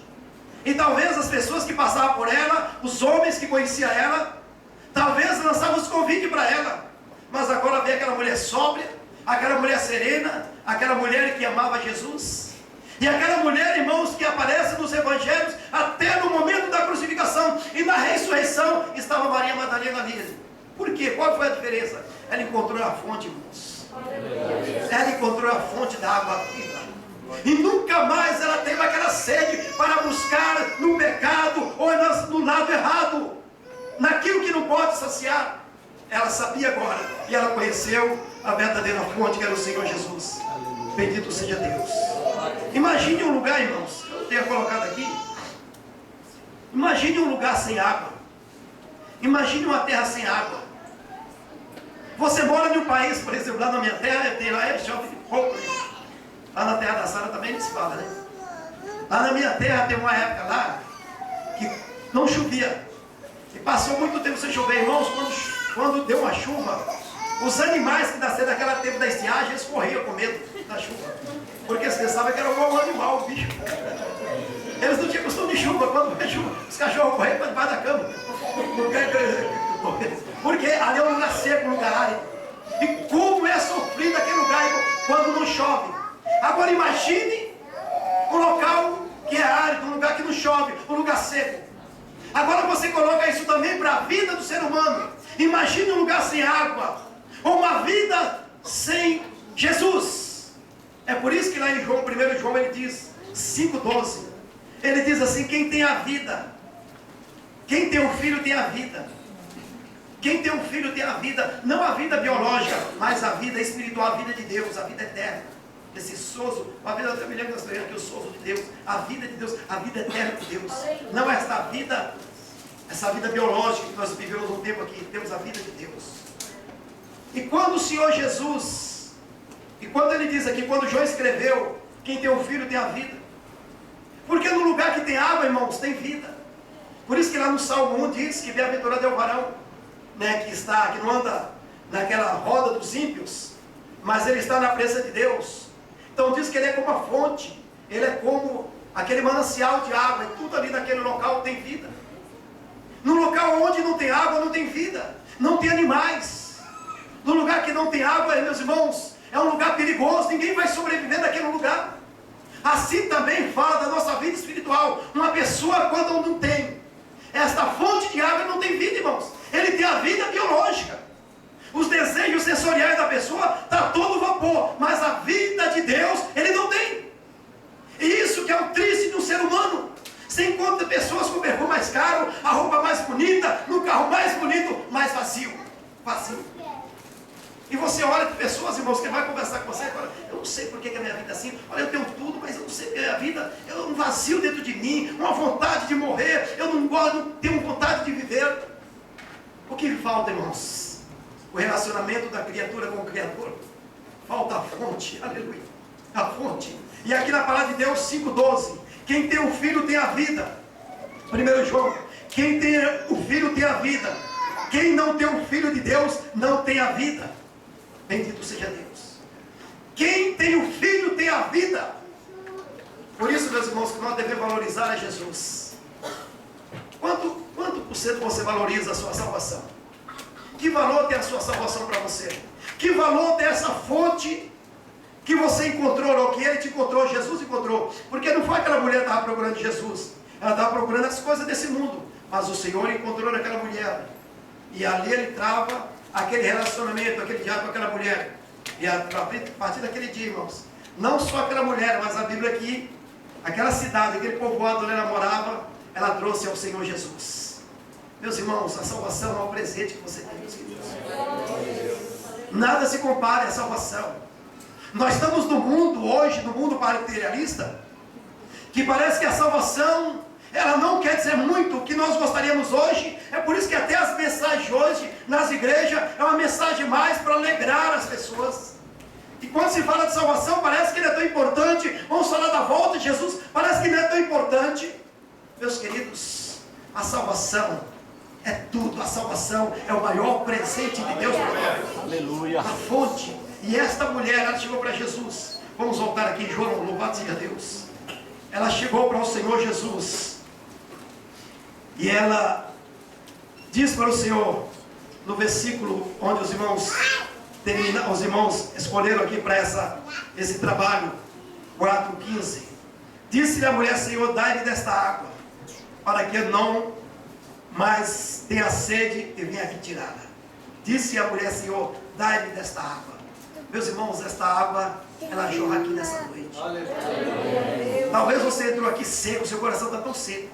e talvez as pessoas que passavam por ela, os homens que conheciam ela, talvez lançavam os convites para ela, mas agora vê aquela mulher sóbria, aquela mulher serena, aquela mulher que amava Jesus, e aquela mulher, irmãos, que aparece nos evangelhos até no momento da crucificação, e na ressurreição estava Maria Madalena ali. Por quê? Qual foi a diferença? Ela encontrou a fonte, irmãos. Ela encontrou a fonte da água viva, e nunca mais ela teve aquela sede para buscar no pecado ou no lado errado, naquilo que não pode saciar. Ela sabia agora, e ela conheceu a verdadeira fonte, que era o Senhor Jesus. Bendito seja Deus. Imagine um lugar, irmãos, eu tenho colocado aqui. Imagine um lugar sem água. Imagine uma terra sem água. Você mora em um país, por exemplo, lá na minha terra, tem lá, chove pouco. Lá na terra da Sara também se fala, né? Lá na minha terra tem uma época lá que não chovia. E passou muito tempo sem chover, irmãos. Quando deu uma chuva, os animais que nasceram naquela tempo da estiagem, eles corriam com medo da chuva. Porque eles pensavam que era um animal, o bicho. Eles não tinham costume de chuva. Quando veio chuva, os cachorros corriam para debaixo da cama. Porque ali é um lugar seco, um lugar árido. E como é sofrido aquele lugar quando não chove. Agora imagine um local que é árido, um lugar que não chove, um lugar seco. Agora você coloca isso também para a vida do ser humano. Imagine um lugar sem água, ou uma vida sem Jesus. É por isso que lá em João, 1 João, ele diz, 5,12, ele diz assim, quem tem a vida, quem tem o Filho tem a vida. Quem tem um filho tem a vida, não a vida biológica, mas a vida espiritual, a vida de Deus, a vida eterna. Esse sozo, a vida, eu me lembro que eu sozo de Deus, a vida de Deus, a vida eterna de Deus. Não essa vida biológica que nós vivemos um tempo aqui, temos a vida de Deus. E quando o Senhor Jesus, e quando ele diz aqui, quando João escreveu, quem tem um filho tem a vida. Porque no lugar que tem água, irmãos, tem vida. Por isso que lá no Salmo 1 diz que bem-aventurado é o varão, né, que não anda naquela roda dos ímpios, mas ele está na presença de Deus. Então diz que ele é como a fonte, ele é como aquele manancial de água, e tudo ali naquele local tem vida. No local onde não tem água, não tem vida, não tem animais. No lugar que não tem água, meus irmãos, é um lugar perigoso, ninguém vai sobreviver naquele lugar. Assim também fala da nossa vida espiritual. Uma pessoa, quando não tem esta fonte de água, não tem vida, irmãos. Ele tem a vida biológica. Os desejos sensoriais da pessoa está todo vapor, mas a vida de Deus ele não tem. E isso que é o triste de um ser humano. Você encontra pessoas com o perfume mais caro, a roupa mais bonita, no carro mais bonito, mas vazio. E você olha para pessoas, irmãos, que vai conversar com você agora, eu não sei por que a minha vida é assim, olha, eu tenho tudo, mas eu não sei porque a minha vida, eu um vazio dentro de mim, uma vontade de morrer, eu não gosto, não tenho vontade de viver. O que falta, irmãos? O relacionamento da criatura com o Criador. Falta a fonte, aleluia, a fonte. E aqui na palavra de Deus 5,12, quem tem o filho tem a vida. 1 João, quem tem o filho tem a vida. Quem não tem o filho de Deus não tem a vida. Bendito seja Deus. Quem tem o filho tem a vida. Por isso, meus irmãos, que nós devemos valorizar a Jesus. Quanto por cento você valoriza a sua salvação? Que valor tem a sua salvação para você? Que valor tem essa fonte que você encontrou, ou que ele te encontrou, Jesus encontrou? Porque não foi aquela mulher que estava procurando Jesus. Ela estava procurando as coisas desse mundo. Mas o Senhor encontrou naquela mulher. E ali ele trava aquele relacionamento, aquele diálogo com aquela mulher. E a partir daquele dia, irmãos, não só aquela mulher, mas a Bíblia aqui, aquela cidade, aquele povoado onde ela morava, ela trouxe ao Senhor Jesus. Meus irmãos, a salvação é um presente que você tem, meus queridos. Nada se compara à salvação. Nós estamos no mundo hoje, no mundo materialista, que parece que a salvação, ela não quer dizer muito o que nós gostaríamos hoje. É por isso que até as mensagens hoje nas igrejas é uma mensagem mais para alegrar as pessoas. E quando se fala de salvação, parece que ele é tão importante. Vamos falar da volta de Jesus, parece que ele não é tão importante. Meus queridos, a salvação é tudo. A salvação é o maior presente de Deus para nós. Aleluia. A fonte. E esta mulher, ela chegou para Jesus. Vamos voltar aqui em João, louvado seja Deus. Ela chegou para o Senhor Jesus. E ela diz para o Senhor, no versículo onde os irmãos escolheram aqui para esse trabalho, 4,15. Disse-lhe a mulher: Senhor, dai-me desta água, para que eu não mais tenha sede e venha aqui tirá-la. Disse a mulher: Senhor, dai-me desta água. Meus irmãos, esta água, ela jorra aqui nessa noite. Talvez você entrou aqui seco, seu coração está tão seco.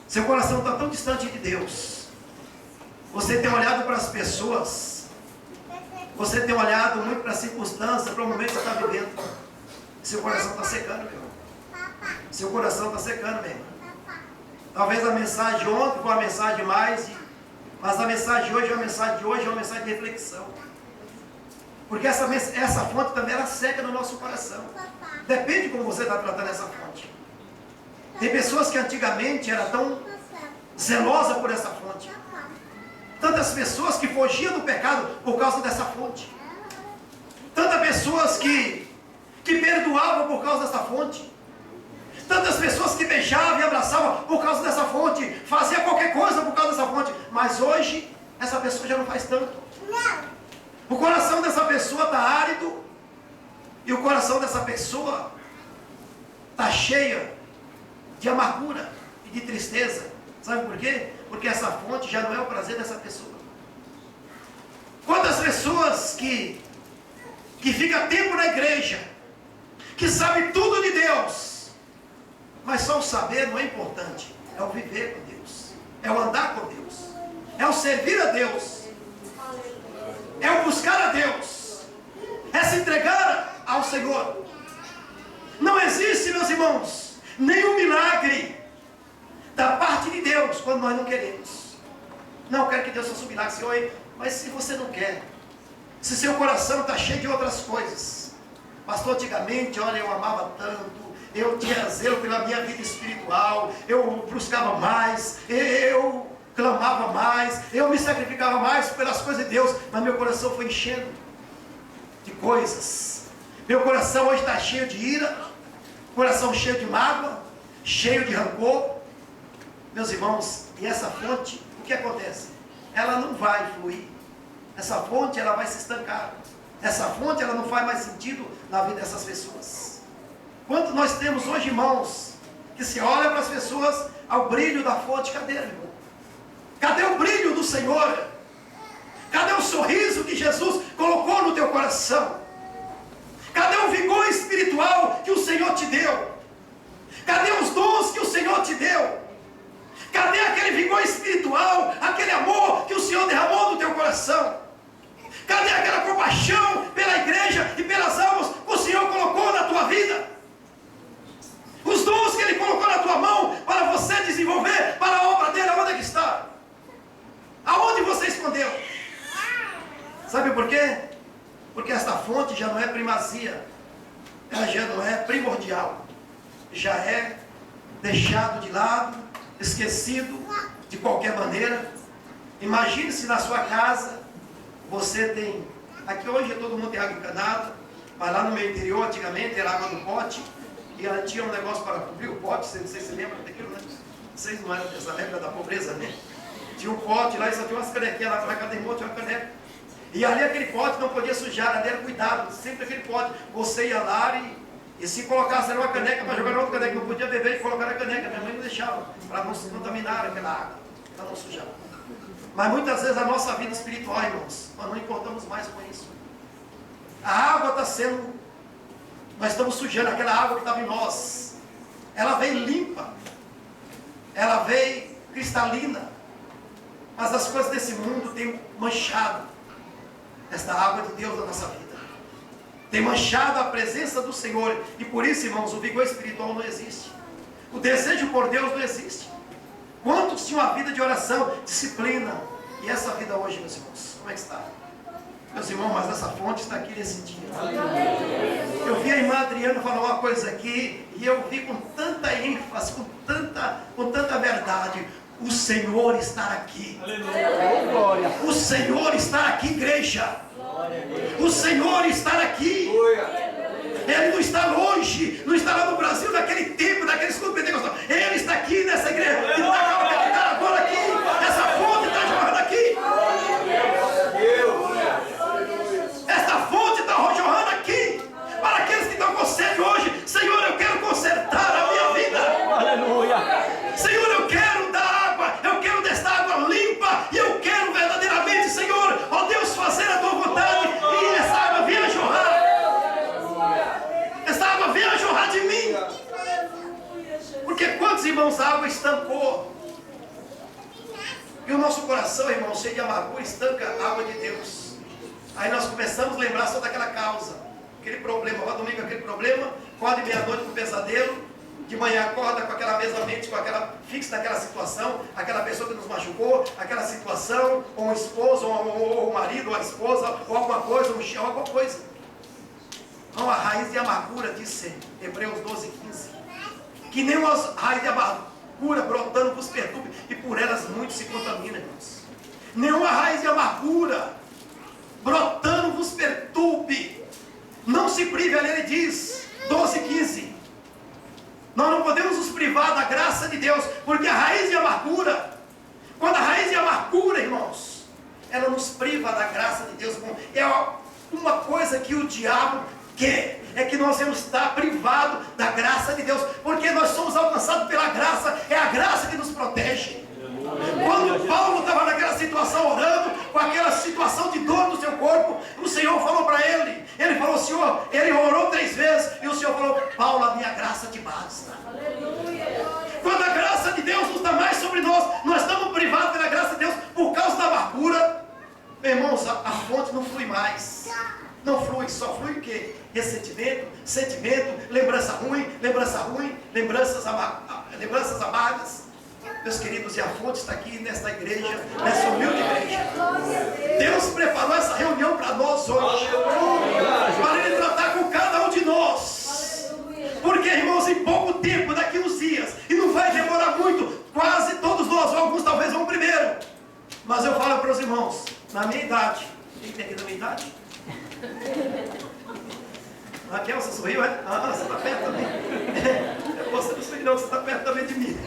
Seu coração está tão distante de Deus. Você tem olhado para as pessoas. Você tem olhado muito para a circunstância, para o momento que você está vivendo. Seu coração está secando, meu irmão. Seu coração está secando, meu irmão. Talvez a mensagem de ontem foi uma mensagem mas a mensagem de hoje é uma mensagem de reflexão. Porque essa fonte também ela seca no nosso coração. Depende de como você está tratando essa fonte. Tem pessoas que antigamente eram tão zelosas por essa fonte. Tantas pessoas que fugiam do pecado por causa dessa fonte. Tantas pessoas que perdoavam por causa dessa fonte. Tantas pessoas que beijavam e abraçavam por causa dessa fonte. Fazia qualquer coisa por causa dessa fonte. Mas hoje, essa pessoa já não faz tanto. O coração dessa pessoa está árido. E o coração dessa pessoa está cheio de amargura e de tristeza. Sabe por quê? Porque essa fonte já não é o prazer dessa pessoa. Quantas pessoas que ficam tempo na igreja, que sabem tudo de Deus, mas só o saber não é importante, é o viver com Deus, é o andar com Deus. é o servir a Deus, é o buscar a Deus, é se entregar ao Senhor. Não existe, meus irmãos, nenhum milagre da parte de Deus quando nós não queremos. Não, eu quero que Deus faça um milagre, Senhor, mas se você não quer, se seu coração está cheio de outras coisas. Pastor, antigamente, olha, eu amava tanto, eu tinha zelo pela minha vida espiritual, eu buscava mais, eu clamava mais, eu me sacrificava mais pelas coisas de Deus, mas meu coração foi enchendo de coisas. Meu coração hoje está cheio de ira, coração cheio de mágoa, cheio de rancor. Meus irmãos, e essa fonte, o que acontece? Ela não vai fluir. Essa fonte, ela vai se estancar. Essa fonte, ela não faz mais sentido na vida dessas pessoas. Quanto nós temos hoje, irmãos, que se olha para as pessoas ao brilho da fonte, cadê, irmão? Cadê o brilho do Senhor? Cadê o sorriso que Jesus colocou no teu coração? Cadê o vigor espiritual que o Senhor te deu? Cadê os dons que o Senhor te deu? Cadê aquele vigor espiritual, aquele amor que o Senhor derramou no teu coração? Cadê aquela compaixão pela igreja e pelas almas que o Senhor colocou na tua vida? Os dons que Ele colocou na tua mão para você desenvolver para a obra dEle, onde é que está? Aonde você escondeu? Sabe por quê? Porque esta fonte já não é primazia, ela já não é primordial, já é deixado de lado, esquecido de qualquer maneira. Imagine se na sua casa você tem, aqui hoje todo mundo tem água encanada, mas lá no meu interior antigamente era água do pote, e ela tinha um negócio para cobrir o pote, não sei se você lembra daquilo, né? Vocês não eram dessa época da pobreza, né? Tinha um pote lá e só tinha umas canequinhas lá, cada irmão tinha uma caneca. E ali aquele pote não podia sujar, ali era cuidado, sempre aquele pote. Você ia lá e se colocasse uma caneca para jogar na outra caneca, não podia beber e colocar na caneca, minha mãe não deixava, para não se contaminar aquela água, para não sujar. Mas muitas vezes a nossa vida espiritual, irmãos, nós não importamos mais com isso. A água está sendo, nós estamos sujando aquela água que estava em nós. Ela veio limpa, ela veio cristalina, mas as coisas desse mundo têm manchado esta água de Deus na nossa vida. Tem manchado a presença do Senhor. E por isso, irmãos, o vigor espiritual não existe. O desejo por Deus não existe. Quantos tinham uma vida de oração, disciplina? E essa vida hoje, meus irmãos, como é que está? Meus irmãos, mas essa fonte está aqui nesse dia. Eu vi a irmã Adriana falar uma coisa aqui, e eu vi com tanta ênfase, com tanta verdade. O Senhor está aqui. Glória. O Senhor está aqui, igreja. O Senhor está aqui. Ele não está longe, não está lá no Brasil, naquele tempo, naquele escudo pentecostal. Ele está aqui nessa igreja. Ele está agora aqui. Essa fonte está jorrando aqui. Essa fonte está jorrando aqui. Para aqueles que estão com sede hoje, Senhor, eu quero consertar a minha vida. Aleluia. Senhor, eu quero dar água, eu quero desta água limpa, e eu quero verdadeiramente, Senhor, ó Deus, fazer a tua vontade, e essa água venha jorrar. Essa água venha jorrar de mim. Porque quantos irmãos a água estancou? E o nosso coração, irmão, cheio de amargura, estanca a água de Deus. Aí nós começamos a lembrar só daquela causa, aquele problema, vai domingo aquele problema, acorda meia-noite com pesadelo, de manhã acorda com aquela mesma mente, com aquela fixa naquela situação, aquela pessoa que nos machucou, aquela situação, ou um esposo, ou o marido, ou a esposa, ou alguma coisa, um chão, alguma coisa. Não, a raiz de amargura, disse Hebreus 12:15, que nem uma raiz de amargura brotando vos perturbe, e por elas muitos se contaminam, irmãos. Nenhuma raiz de amargura brotando vos perturbe. Não se prive, ali ele diz, 12:15. Nós não podemos nos privar da graça de Deus, porque a raiz de amargura, quando a raiz de amargura, irmãos, ela nos priva da graça de Deus. É uma coisa que o diabo quer, é que nós vamos estar privados da graça de Deus, porque nós somos alcançados pela graça, é a graça que nos protege. Quando Paulo estava naquela situação orando, com aquela situação de dor no seu corpo, o Senhor falou para ele, ele falou, Senhor, ele orou 3 vezes, e o Senhor falou, Paulo, a minha graça te basta. Quando a graça de Deus não está mais sobre nós, nós estamos privados da graça de Deus por causa ressentimento, sentimento, lembrança ruim, lembranças amargas. Meus queridos, e a fonte está aqui nesta igreja, nessa humilde igreja. Deus preparou essa reunião para nós hoje, para Ele tratar com cada um de nós. Porque, irmãos, em pouco tempo, daqui uns dias, e não vai demorar muito, quase todos nós, alguns talvez vão primeiro. Mas eu falo para os irmãos, na minha idade, quem tem aqui na minha idade? Raquel, você sorriu, é? Ah, você está perto também. Você não sorriu não, você está perto também de mim.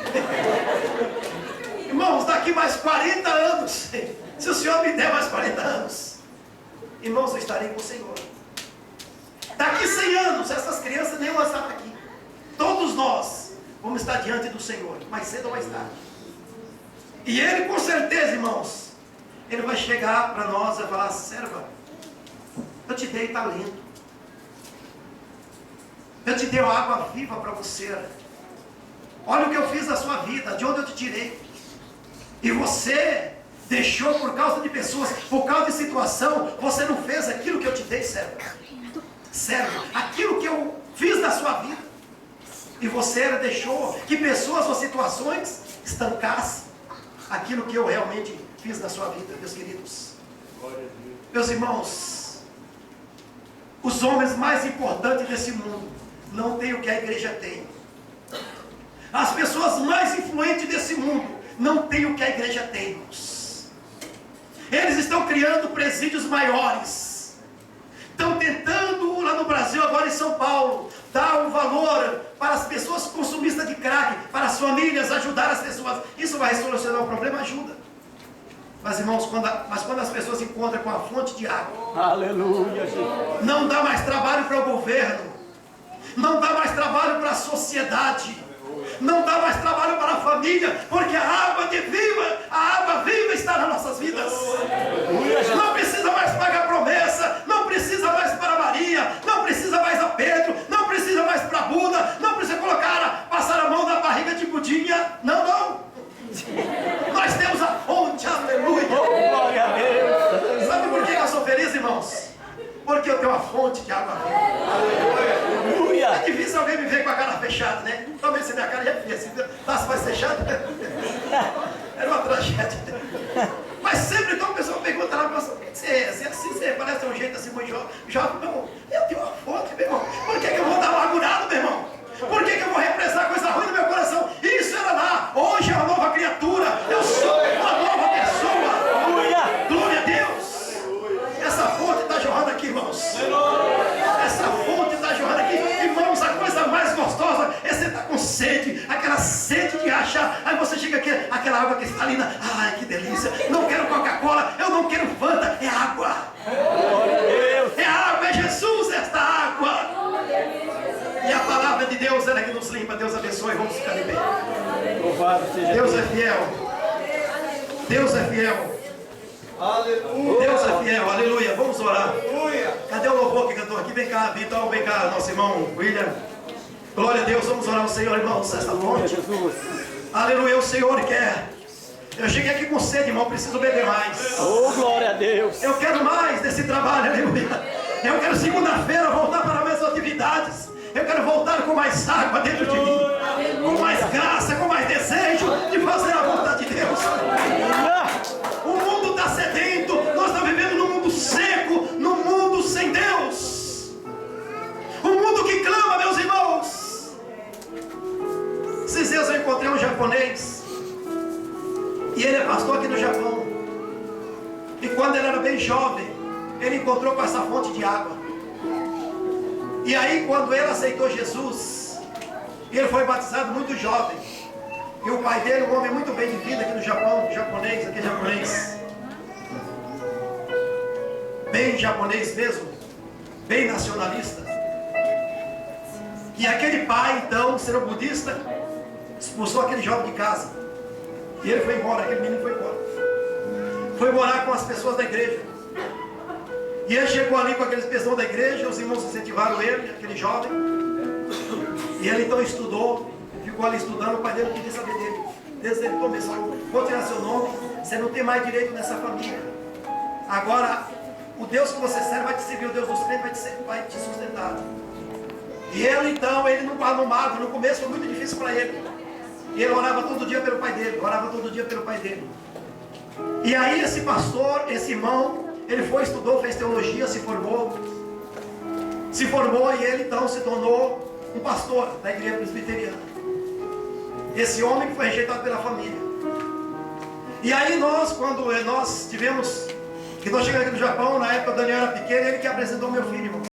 Irmãos, daqui mais 40 anos, se o Senhor me der mais 40 anos, irmãos, eu estarei com o Senhor. Daqui 100 anos, essas crianças nem vão estar aqui. Todos nós vamos estar diante do Senhor, mais cedo ou mais tarde. E Ele, com certeza, irmãos, Ele vai chegar para nós e falar: serva, eu te dei talento. Eu te dei água viva para você. Olha o que eu fiz na sua vida, de onde eu te tirei. E você deixou por causa de pessoas, por causa de situação, você não fez aquilo que eu te dei, servo. Servo, aquilo que eu fiz na sua vida. E você deixou que pessoas ou situações estancassem aquilo que eu realmente fiz na sua vida, meus queridos. Meus irmãos, os homens mais importantes desse mundo não têm o que a igreja tem. As pessoas mais influentes desse mundo não têm o que a igreja tem, irmãos. Eles estão criando presídios maiores. Estão tentando, lá no Brasil, agora em São Paulo, dar um valor para as pessoas consumistas de crack, para as famílias, ajudar as pessoas. Isso vai solucionar o problema? Ajuda. Mas, irmãos, quando as pessoas se encontram com a fonte de água, aleluia, Jesus, não dá mais trabalho para o governo, não dá mais trabalho para a sociedade, não dá mais trabalho para a família, porque a água viva está nas nossas vidas. Não precisa mais pagar promessa, não precisa mais para Maria, não precisa mais a Pedro, não precisa mais para Buda, não precisa passar a mão na barriga de Budinha, não. Nós temos a fonte, aleluia. Glória a Deus. Sabe por que eu sou feliz, irmãos? Porque eu tenho uma fonte de água viva. Aleluia. É difícil alguém me ver com a cara fechada, né? Talvez se minha cara já é feia, se tá mais fechada, era uma tragédia. Mas sempre que uma pessoa pergunta lá, por que você é assim? Você parece um jeito assim muito jovem, meu irmão. Eu tenho uma fonte, meu irmão. Por que eu vou dar amargurado, meu irmão? Por que eu vou represar coisa ruim no meu coração? Isso era lá. Hoje é uma nova criatura. Eu sou uma nova pessoa. Aleluia. Glória a Deus. Essa fonte está jorrando aqui, irmãos. Essa fonte está jorrando aqui. Irmãos, a coisa mais gostosa é você estar com sede. Aquela sede de achar. Aí você chega aqui, aquela água cristalina. Ai, que delícia. Não quero Coca-Cola. Eu não quero Fanta. É água. Glória a Deus. É água. É Jesus esta água. E a palavra de Deus, ela é que nos limpa. Deus abençoe, vamos ficar de pé. Louvado seja Deus é fiel. Deus é fiel. Aleluia. Deus é fiel, aleluia. Vamos orar. Aleluia. Cadê o louvor que cantou aqui? Vem cá, Vitor, vem cá, nosso irmão William. Glória a Deus, vamos orar ao Senhor, irmãos, esta Glória a fonte. Jesus. Aleluia, o Senhor quer. Eu cheguei aqui com sede, irmão, preciso beber mais. Oh, glória a Deus. Eu quero mais desse trabalho, aleluia. Eu quero segunda-feira voltar para as minhas atividades. Eu quero voltar com mais água dentro de mim, com mais graça, com mais desejo de fazer a vontade de Deus. O mundo está sedento, nós estamos vivendo num mundo seco, num mundo sem Deus. Um mundo que clama, meus irmãos. Esses dias eu encontrei um japonês, e ele é pastor aqui no Japão. E quando ele era bem jovem, ele encontrou com essa fonte de água. E aí, quando ele aceitou Jesus, ele foi batizado muito jovem. E o pai dele, um homem muito bem de vida aqui no Japão, japonês, aqui é japonês. Bem japonês mesmo, bem nacionalista. E aquele pai, então, sendo budista, expulsou aquele jovem de casa. E ele foi embora, aquele menino foi embora. Foi morar com as pessoas da igreja. E ele chegou ali com aqueles pessoas da igreja, os irmãos incentivaram ele, aquele jovem. E ele então estudou, ficou ali estudando, o pai dele não queria saber dele. Desde ele começou, vou tirar seu nome, você não tem mais direito nessa família. Agora, o Deus que você serve vai te servir, o Deus dos crentes vai te sustentar. E ele então, ele não arrumava, no começo foi muito difícil para ele. E ele orava todo dia pelo pai dele, E aí esse pastor, esse irmão, ele foi, estudou, fez teologia, se formou e ele então se tornou um pastor da igreja presbiteriana. Esse homem que foi rejeitado pela família. E aí quando nós chegamos aqui no Japão, na época o Daniel era pequeno, ele que apresentou meu filho, irmão.